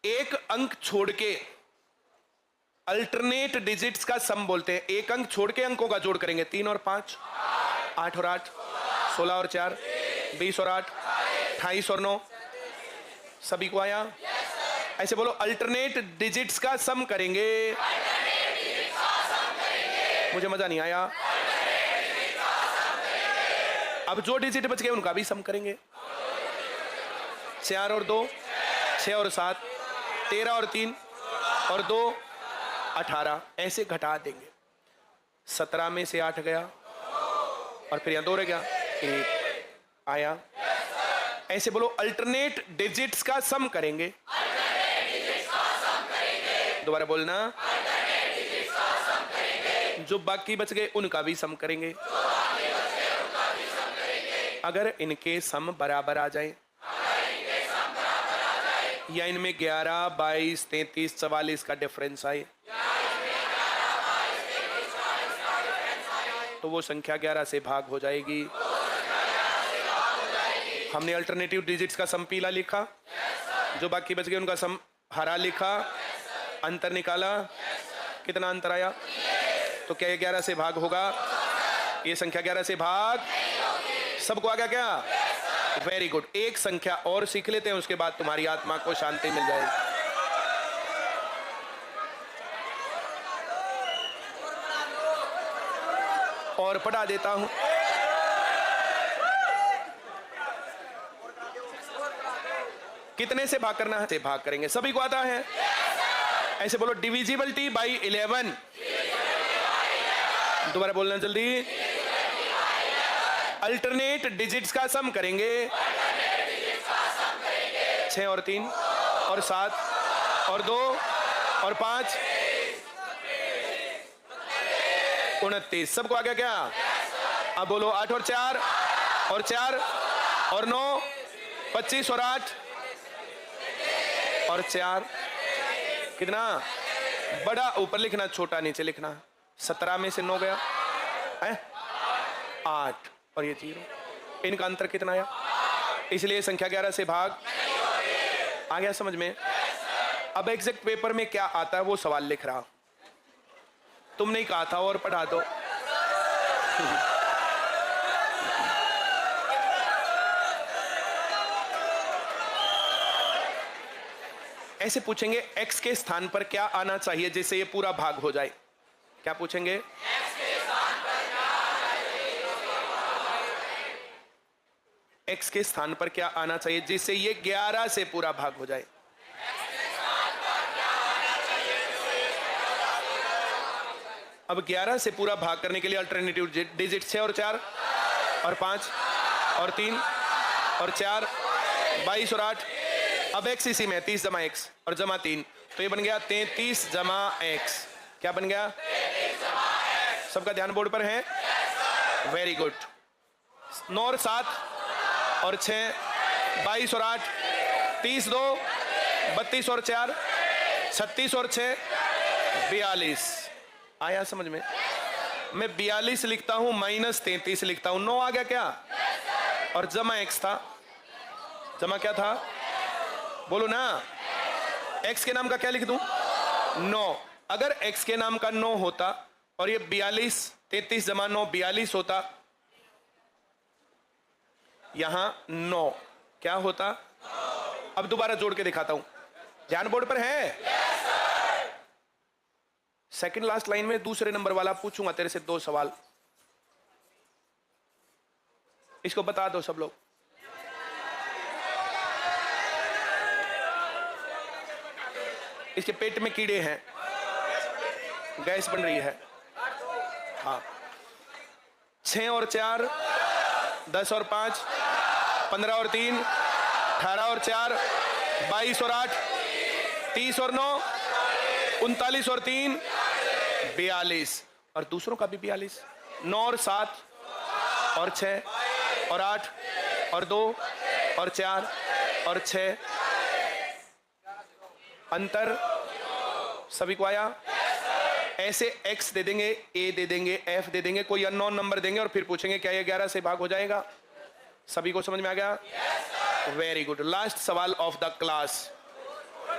एक अंक छोड़ के अल्टरनेट डिजिट्स का सम बोलते हैं, एक अंक छोड़ के अंकों का जोड़ करेंगे, 3 और 5 8 और 8 16 और 4 20 और 8 28 और 9, सभी को आया? ऐसे बोलो, अल्टरनेट डिजिट्स का सम करेंगे। मुझे मजा नहीं आया। अब जो डिजिट बच गए उनका भी सम करेंगे, 4 और 2 6 और 7 13 और 3 और 2 18, ऐसे घटा देंगे। 17 में से 8 गया और फिर यहां 2 रह गया, 1 आया। ऐसे बोलो, अल्टरनेट डिजिट्स का सम करेंगे। दोबारा बोलना, जो बाकी बच गए उनका भी सम करेंगे। अगर इनके सम बराबर आ जाए, या इनमें 11, 22, 33, 44 का डिफरेंस आए, तो वो संख्या 11 से भाग हो जाएगी। हमने अल्टरनेटिव डिजिट्स का सम पीला लिखा, जो बाकी बच गए उनका सम हरा लिखा, अंतर निकाला, कितना अंतर आया? तो क्या ये 11 से भाग होगा? ये संख्या 11 से भाग सबको आ गया क्या? Very good. एक संख्या और सीख लेते हैं, उसके बाद तुम्हारी आत्मा को शांति मिल जाएगी। और पढ़ा देता हूं। कितने से भाग करना है? से भाग करेंगे। सभी को आता है? ऐसे बोलो, डिविजिबिलिटी बाई 11। दोबारा बोलना जल्दी। अल्टरनेट डिजिट्स का सम करेंगे। 6 और 3 और 7 और 2 और 5 29। सबको आ गया क्या? अब बोलो 8 और 4 और 4 और 9 25 और 8 और 4 कितना? बड़ा ऊपर लिखना, छोटा नीचे लिखना। 17 में से 9 गया है 8 और ये 0। इनका अंतर कितना आया? इसलिए संख्या 11 से भाग आ गया समझ में। अब एग्जैक्ट पेपर में क्या आता है वो सवाल लिख रहा, तुमने कहा था और पढ़ा दो। ऐसे पूछेंगे, x के स्थान पर क्या आना चाहिए जिससे ये पूरा भाग हो जाए? क्या पूछेंगे? x के स्थान पर क्या आना चाहिए जिससे ये 11 से पूरा भाग हो जाए? अब 11 से पूरा भाग करने के लिए अल्टरनेटिव डिजिट 6 और 4 और 5 और 3 और 4 22 और 8। अब x इसी में 30 जमा x और जमा 3, तो ये बन गया 33 जमा x। क्या बन गया? सबका ध्यान बोर्ड पर है? Very good. 9 और 7 और 6 22 और 8 30 2 32 और 4 36 और 6 42। आया समझ में? मैं 42 लिखता हूं माइनस 33 लिखता हूं। 9 आ गया क्या? और जमा x था। जमा क्या था? बोलो ना। x के नाम का क्या लिख दूं? 9। अगर x के नाम का 9 होता और ये 42 33 जमा 9 42 होता, यहां 9 क्या होता? अब दोबारा जोड़ के दिखाता हूं, ध्यान बोर्ड पर है? सेकंड लास्ट लाइन में दूसरे नंबर वाला पूछूंगा तेरे से 2 सवाल, इसको बता दो सब लोग। इसके पेट में कीड़े हैं, गैस बन रही है। हाँ, 6 और 4 10 और 5 15 और 3 18 और 4 22 और 8 30 और 9 39 और 3 42 और दूसरों का भी 42। 9 और 7 और 6 और 8 और 2 और 4 और 6 अंतर सभी को आया? ऐसे x दे देंगे, a दे देंगे, f दे देंगे, कोई अननोन नंबर देंगे और फिर पूछेंगे क्या ये 11 से भाग हो जाएगा? सभी को समझ में आ गया? Very good. लास्ट सवाल ऑफ द क्लास।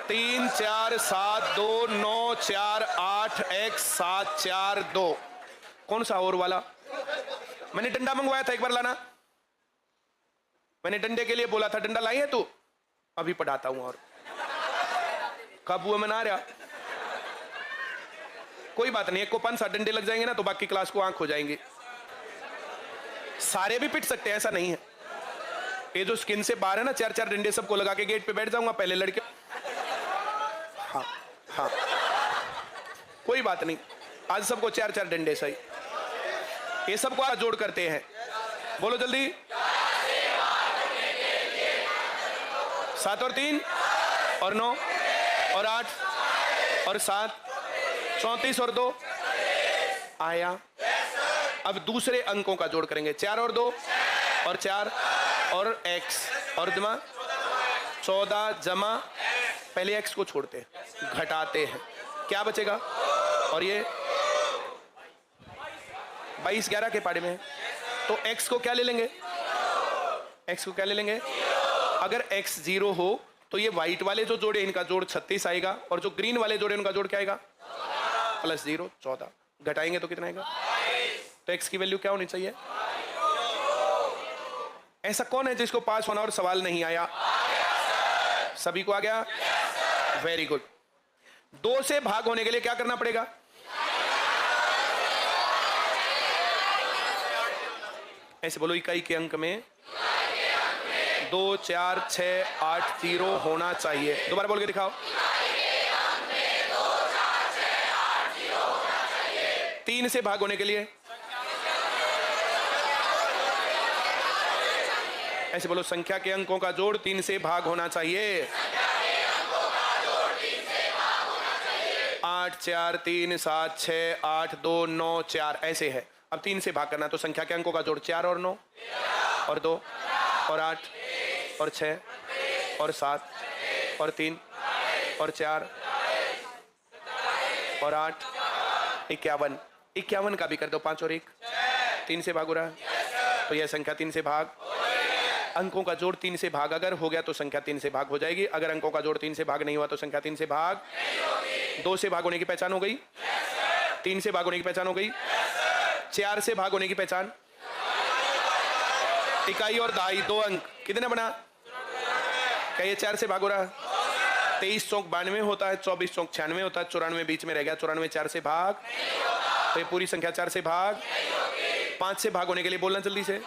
3 4 7 2 9 4 8 x 7 4 2। कौन सा और वाला? मैंने डंडा मंगवाया था, एक बार लाना। मैंने डंडे के लिए बोला था, डंडा लाई है तू? अभी पढ़ाता हूं। और काबू में ना रहा, कोई बात नहीं, एक को 5-7 डंडे लग जाएंगे ना तो बाकी क्लास को आंख हो जाएंगे। सारे भी पिट सकते हैं, ऐसा नहीं है। ये जो स्किन से बाहर है ना, 4-4 डंडे सबको लगा के गेट पे बैठ जाऊंगा पहले लड़के। हाँ हाँ, कोई बात नहीं, आज सबको 4-4 डंडे सही। ये सबको आज जोड़ करते हैं, बोलो जल्दी। 7 और 3 और 9 और 8 और 7, 34 और 2 आया। अब दूसरे अंकों का जोड़ करेंगे, 4 और 2 और 4 और x और जमा 14 जमा, पहले x को छोड़ते हैं, घटाते हैं, क्या बचेगा? और ये 22 11 के पाड़े में है, तो x को क्या ले लेंगे? x को क्या ले लेंगे? अगर x 0 हो तो ये व्हाइट वाले जो जोड़े इनका जोड़ 36 आएगा, और जो ग्रीन वाले जोड़े उनका जोड़ क्या आएगा? +0 14, घटाएंगे तो कितना आएगा? तो x की वैल्यू क्या होनी चाहिए? ऐसा कौन है जिसको पास होना और सवाल नहीं आया? सभी को आ गया? Very good. 2 से भाग होने के लिए क्या करना पड़ेगा? ऐसे बोलो, इकाई के अंक में 2 4 6 8 0 होना चाहिए। दोबारा बोल के दिखाओ। 3 से भाग होने के लिए ऐसे बोलो, संख्या के अंकों का जोड़ 3 से भाग होना चाहिए। 8 4 3 7 6 8 2 9 4 ऐसे है। अब 3 से भाग करना, तो संख्या के अंकों का जोड़ 4 और 9 और 2 और 8 और 6 और 7 और 3 और 4 और 8 51। 51 का भी कर दो, 5 और 1 3 से भाग हो रहा है, तो यह संख्या 3 से भाग। अंकों का जोड़ 3 से भाग अगर हो गया तो संख्या 3 से भाग हो जाएगी। अगर अंकों का जोड़ 3 से भाग नहीं हुआ तो संख्या 3 से भाग। 2 से भाग होने की पहचान हो गई, 3 से भाग होने की पहचान हो गई, 4 से भाग होने की पहचान। इकाई और दहाई 2 अंक कितने बना? क्या ये 4 से भाग हो रहा है? 23 चौक 92 होता है, 24 चौक 96 होता है, 94 बीच में रह गया, 94 4 से भाग, तो ये पूरी संख्या 4 से भाग। 5 से भाग होने के लिए बोलना जल्दी से।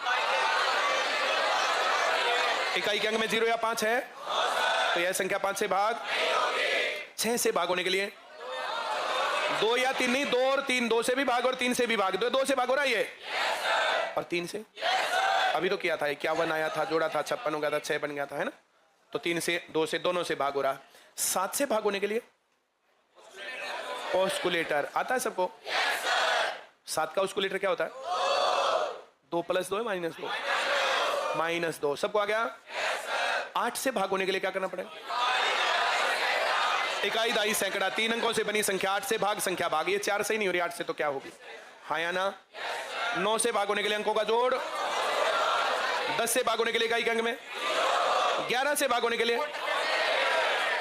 इकाई के अंक में 0 या 5 है, तो यह संख्या 5 से भाग। 6 से भाग होने के लिए 2 या 3 नहीं, 2 और 3, 2 से भी भाग और 3 से भी भाग। 2 से भाग हो रहा है ये, और 3 से अभी तो किया था, 51 आया था, जोड़ा था, 56 हो गया था, 6 बन गया था, है ना? तो 3 से 2 से दोनों से भाग हो रहा। 7 से भाग होने के लिए ऑस्कुलेटर आता है सबको? 7 का ऑस्कुलेटर क्या होता है? 2 + 2 है -2, -2 सबको आ गया। 8 से भाग होने के लिए क्या करना पड़ेगा? इकाई दहाई सैकड़ा 3 अंकों से बनी संख्या 8 से भाग, संख्या भाग। ये 4 से ही नहीं हो रही, 8 से तो क्या होगी? हाँ या ना? 9 से भाग होने के लिए अंकों का जोड़। 10 से भाग होने के लिए इकाई के अंक में। 11 से भाग होने के लिए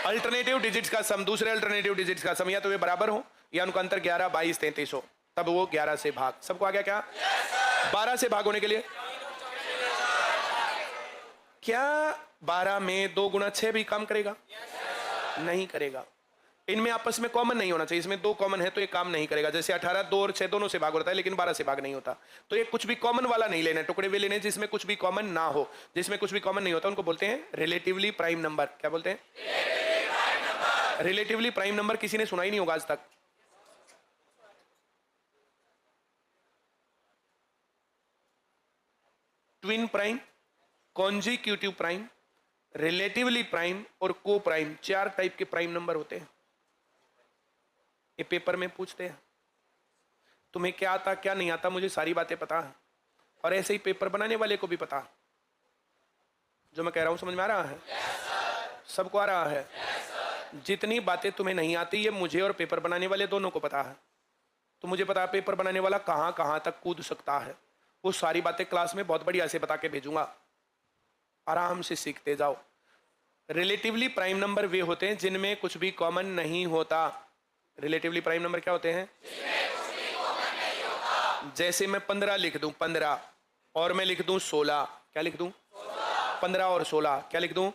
अल्टरनेटिव डिजिट्स का सम, दूसरे अल्टरनेटिव डिजिट्स का सम, या तो वे बराबर हो या उनका अंतर 11 22 33 हो, तब वो 11 से भाग। सबको आ गया क्या? 12 से भाग होने के लिए क्या 12 में 2 × 6 भी काम करेगा? नहीं करेगा। इनमें आपस में कॉमन नहीं होना चाहिए, इसमें 2 कॉमन है तो ये काम नहीं करेगा। जैसे 18 2 और 6 दोनों से भाग होता है, लेकिन 12 से भाग नहीं होता। तो ये कुछ भी कॉमन वाला नहीं लेना, टुकड़े वे लेने जिसमें कुछ भी कॉमन ना हो। जिसमें कुछ भी कॉमन नहीं होता उनको बोलते हैं रिलेटिवली प्राइम नंबर। क्या बोलते हैं? रिलेटिवली प्राइम नंबर किसी ने सुना ही नहीं होगा आज तक। Twin prime, consecutive prime, relatively prime और को प्राइम, 4 टाइप के प्राइम नंबर होते हैं। ये पेपर में पूछते हैं। तुम्हें क्या आता क्या नहीं आता, मुझे सारी बातें पता है, और ऐसे ही पेपर बनाने वाले को भी पता। जो मैं कह रहा हूं समझ में आ रहा है? सबको आ रहा है? जितनी बातें तुम्हें नहीं आती ये मुझे और पेपर बनाने वाले दोनों को पता है। तो मुझे पता है पेपर बनाने वाला कहां कहां तक कूद सकता है। वो सारी बातें क्लास में बहुत बढ़िया से बता के भेजूंगा, आराम से सीखते जाओ। रिलेटिवली प्राइम नंबर वे होते हैं जिनमें कुछ भी कॉमन नहीं होता। रिलेटिवली प्राइम नंबर क्या होते हैं? जैसे मैं 15 लिख दूं, 15 और मैं लिख दूं 16, क्या लिख दूं? 15 और 16 क्या लिख दूं?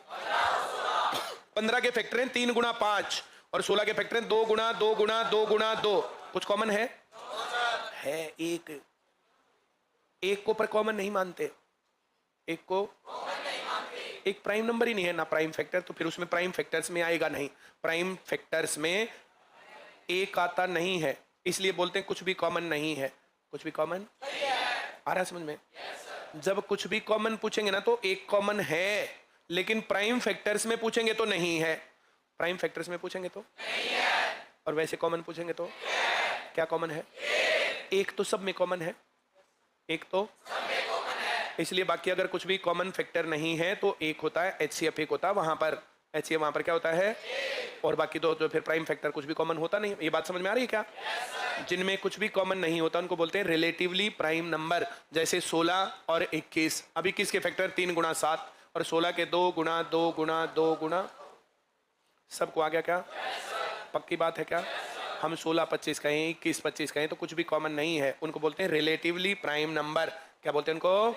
15 के फैक्टर हैं 3 × 5 और 16 के फैक्टर हैं 2 × 2 × 2 × 2। कुछ कॉमन है? एक को पर कॉमन नहीं मानते, एक को एक प्राइम नंबर ही नहीं है ना प्राइम फैक्टर, तो फिर उसमें प्राइम फैक्टर्स में आएगा नहीं। प्राइम फैक्टर्स में एक आता नहीं है, इसलिए बोलते हैं कुछ भी कॉमन नहीं है। कुछ भी कॉमन आ रहा है समझ में? जब कुछ भी कॉमन पूछेंगे ना तो एक कॉमन है, लेकिन प्राइम फैक्टर्स में पूछेंगे तो नहीं है। प्राइम फैक्टर्स में पूछेंगे तो नहीं है, और वैसे कॉमन पूछेंगे तो क्या कॉमन है? एक तो सब में कॉमन है, एक तो सब में कॉमन है, इसलिए बाकी अगर कुछ भी कॉमन फैक्टर नहीं है तो एक होता है, HCF एक होता है, वहां पर HCF वहां पर क्या होता है, और बाकी दो जो फिर प्राइम फैक्टर कुछ भी कॉमन होता नहीं। ये बात समझ में आ रही है क्या? जिनमें कुछ भी कॉमन नहीं होता उनको बोलते हैं रिलेटिवली प्राइम नंबर। जैसे 16 और 21, अब 21 के फैक्टर 3 गुणा 7 और 16 के 2 गुणा 2 गुणा 2 गुणा, सबको आ गया क्या? पक्की बात है क्या? हम 16 25 कहें, 21 25 कहें तो कुछ भी कॉमन नहीं है, उनको बोलते हैं रिलेटिवली प्राइम नंबर। क्या बोलते हैं उनको?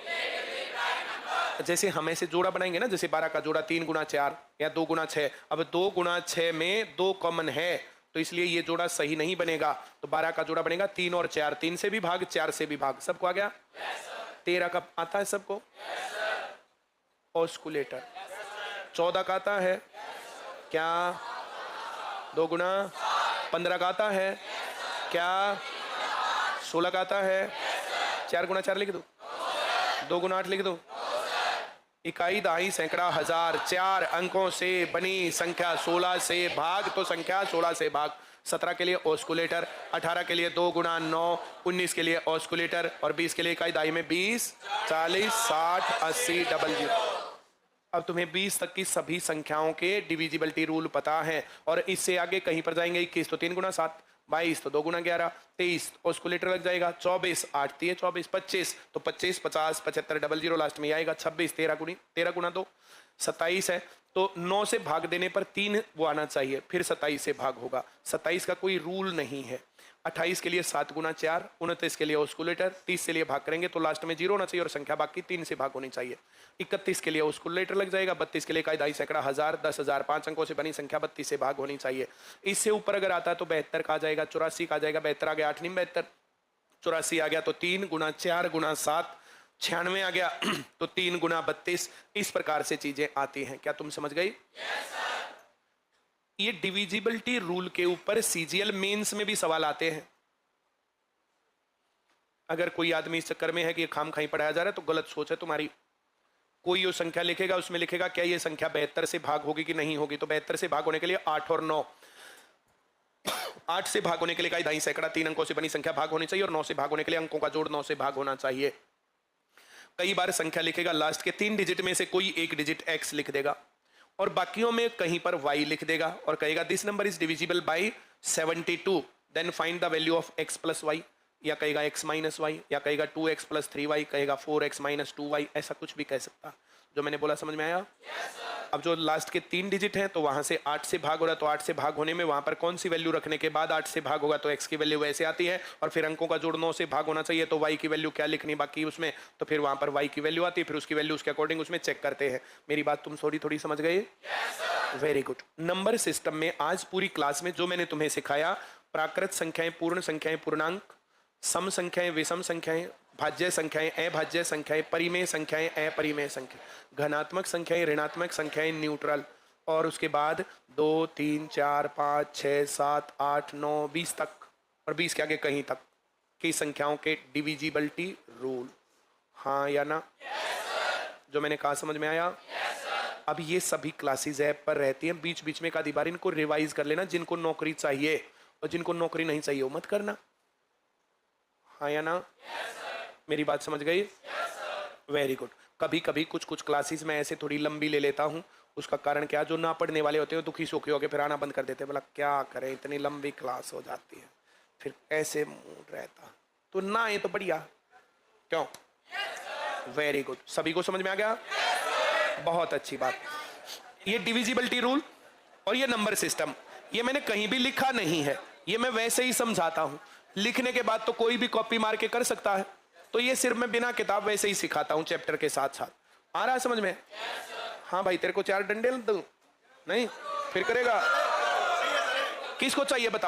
जैसे हम ऐसे जोड़ा बनाएंगे ना, जैसे 12 का जोड़ा 3 गुणा 4 या 2 गुणा 6, अब 2 गुणा 6 में 2 कॉमन है तो इसलिए ये जोड़ा सही नहीं बनेगा, तो 12 का जोड़ा बनेगा 3 और 4, 3 से भी भाग 4 से भी भाग। सबको आ गया? 13 का आता है सबको? ऑस्कुलेटर। 14 का आता है क्या? 2 गुणा 15 का आता है क्या? 16 का आता है? 4 गुणा 4 लिख दो, 2 गुणा 8 लिख दो। इकाई, दहाई, सैकड़ा, हजार, 4 अंकों से बनी संख्या 16 से भाग, तो संख्या 16 से भाग। 17 के लिए ऑस्कुलेटर, 18 के लिए 2 गुणा 9, 19 के लिए ऑस्कुलेटर, और 20 के लिए इकाई दहाई में 20, 40, 60, 80, 00। अब तुम्हें 20 तक की सभी संख्याओं के डिविजिबिलिटी रूल पता है, और इससे आगे कहीं पर जाएंगे 21 तो 3 गुणा 7, 22 तो 2 गुणा 11, 23 ऑस्कुलेटर लग जाएगा, 24 8 3 24, 25 तो 25 50 75 00 लास्ट में आएगा, 26 13 गुणा 2 27 है, तो 9 से भाग देने पर 3 वो आना चाहिए, फिर 27 से भाग होगा। 27 का कोई रूल नहीं है। 28 के लिए 7 गुणा 4, 29 के लिए ऑस्कुलेटर, 30 से लिए भाग करेंगे तो लास्ट में 0 होना चाहिए और संख्या बाकी 3 से भाग होनी चाहिए। 31 के लिए ऑस्कुलेटर लग जाएगा, 32 के लिए इकाई दहाई सैकड़ा हजार, 10,000 5 अंकों से बनी संख्या 32 से भाग होनी चाहिए। इससे ऊपर अगर आता है तो 72 का आ जाएगा, 84 का आ जाएगा, 72 आ गया 8 नहीं 72, 84 आ गया तो 3 गुणा 4 गुणा 7, 96 आ गया तो 3 गुणा 32। इस प्रकार से चीजें आती हैं। क्या तुम समझ गई? ये डिविजिबिलिटी रूल के ऊपर सीजीएल मेंस में भी सवाल आते हैं। अगर कोई आदमी इस चक्कर में है कि ये खामखाई पढ़ाया जा रहा है तो गलत सोच है तुम्हारी। कोई जो संख्या लिखेगा उसमें लिखेगा क्या ये संख्या 72 से भाग होगी कि नहीं होगी, तो 72 से भाग होने के लिए 8 और 9, 8 से भाग होने के लिए इकाई दहाई सैकड़ा 3 अंकों से बनी संख्या भाग होनी चाहिए, और 9 से भाग होने के लिए अंकों का जोड़ 9 से भाग होना चाहिए। कई बार संख्या लिखेगा लास्ट के 3 डिजिट में से कोई एक डिजिट x लिख देगा और बाकियों में कहीं पर y लिख देगा और कहेगा this number is divisible by 72, then find the value of x plus Y, या कहेगा x माइनस वाई, या कहेगा 2x प्लस 3y, कहेगा 4x माइनस 2y, ऐसा कुछ भी कह सकता। जो मैंने बोला समझ में आया? अब जो लास्ट के 3 डिजिट हैं तो वहां से 8 से भाग हो रहा है, तो 8 से भाग होने में वहां पर कौन सी वैल्यू रखने के बाद 8 से भाग होगा, तो x की वैल्यू वैसे आती है, और फिर अंकों का जोड़ 9 से भाग होना चाहिए, तो y की वैल्यू क्या लिखनी बाकी उसमें, तो फिर वहां पर y की वैल्यू आती है, फिर उसकी वैल्यू उसके अकॉर्डिंग उसमें चेक करते हैं। मेरी बात तुम थोड़ी समझ गए? Very good. नंबर सिस्टम में आज पूरी क्लास में जो मैंने तुम्हें सिखाया, प्राकृत संख्याएं, पूर्ण संख्याएं, पूर्णांक, सम संख्याएं, विषम संख्याएं, भाज्य संख्याएं, अभाज्य संख्याएं, परिमेय संख्याएं, अपरिमेय संख्या, घनात्मक संख्याएं, ऋणात्मक संख्याएं, न्यूट्रल, और उसके बाद 2 3 4 5 6 7 8 9 20 तक, और 20 के आगे कहीं तक की संख्याओं के डिविजिबिलिटी रूल। हाँ या ना? जो मैंने कहा समझ में आया? अब ये सभी क्लासेस ऐप पर रहती हैं, बीच बीच में एक आधी बार इनको रिवाइज कर लेना। जिनको नौकरी चाहिए और जिनको नौकरी नहीं चाहिए वो मत करना। हाँ या ना? मेरी बात समझ गई? Very good. कभी कभी कुछ क्लासेस में ऐसे थोड़ी लंबी ले लेता हूँ, उसका कारण क्या, जो ना पढ़ने वाले होते हैं दुखी सुखी होकर फिर आना बंद कर देते हैं, बोला क्या करें इतनी लंबी क्लास हो जाती है, फिर ऐसे मूड रहता, तो ना ये तो बढ़िया। क्यों? Very good. सभी को समझ में आ गया? बहुत अच्छी बात। ये डिविजिबिलिटी रूल और ये नंबर सिस्टम, ये मैंने कहीं भी लिखा नहीं है, ये मैं वैसे ही समझाता हूं। लिखने के बाद तो कोई भी कॉपी मार के कर सकता है, तो ये सिर्फ मैं बिना किताब वैसे ही सिखाता हूं चैप्टर के साथ साथ। आ रहा है समझ में? हाँ भाई, तेरे को 4 डंडे दूं? नहीं? फिर करेगा? किसको चाहिए बताओ?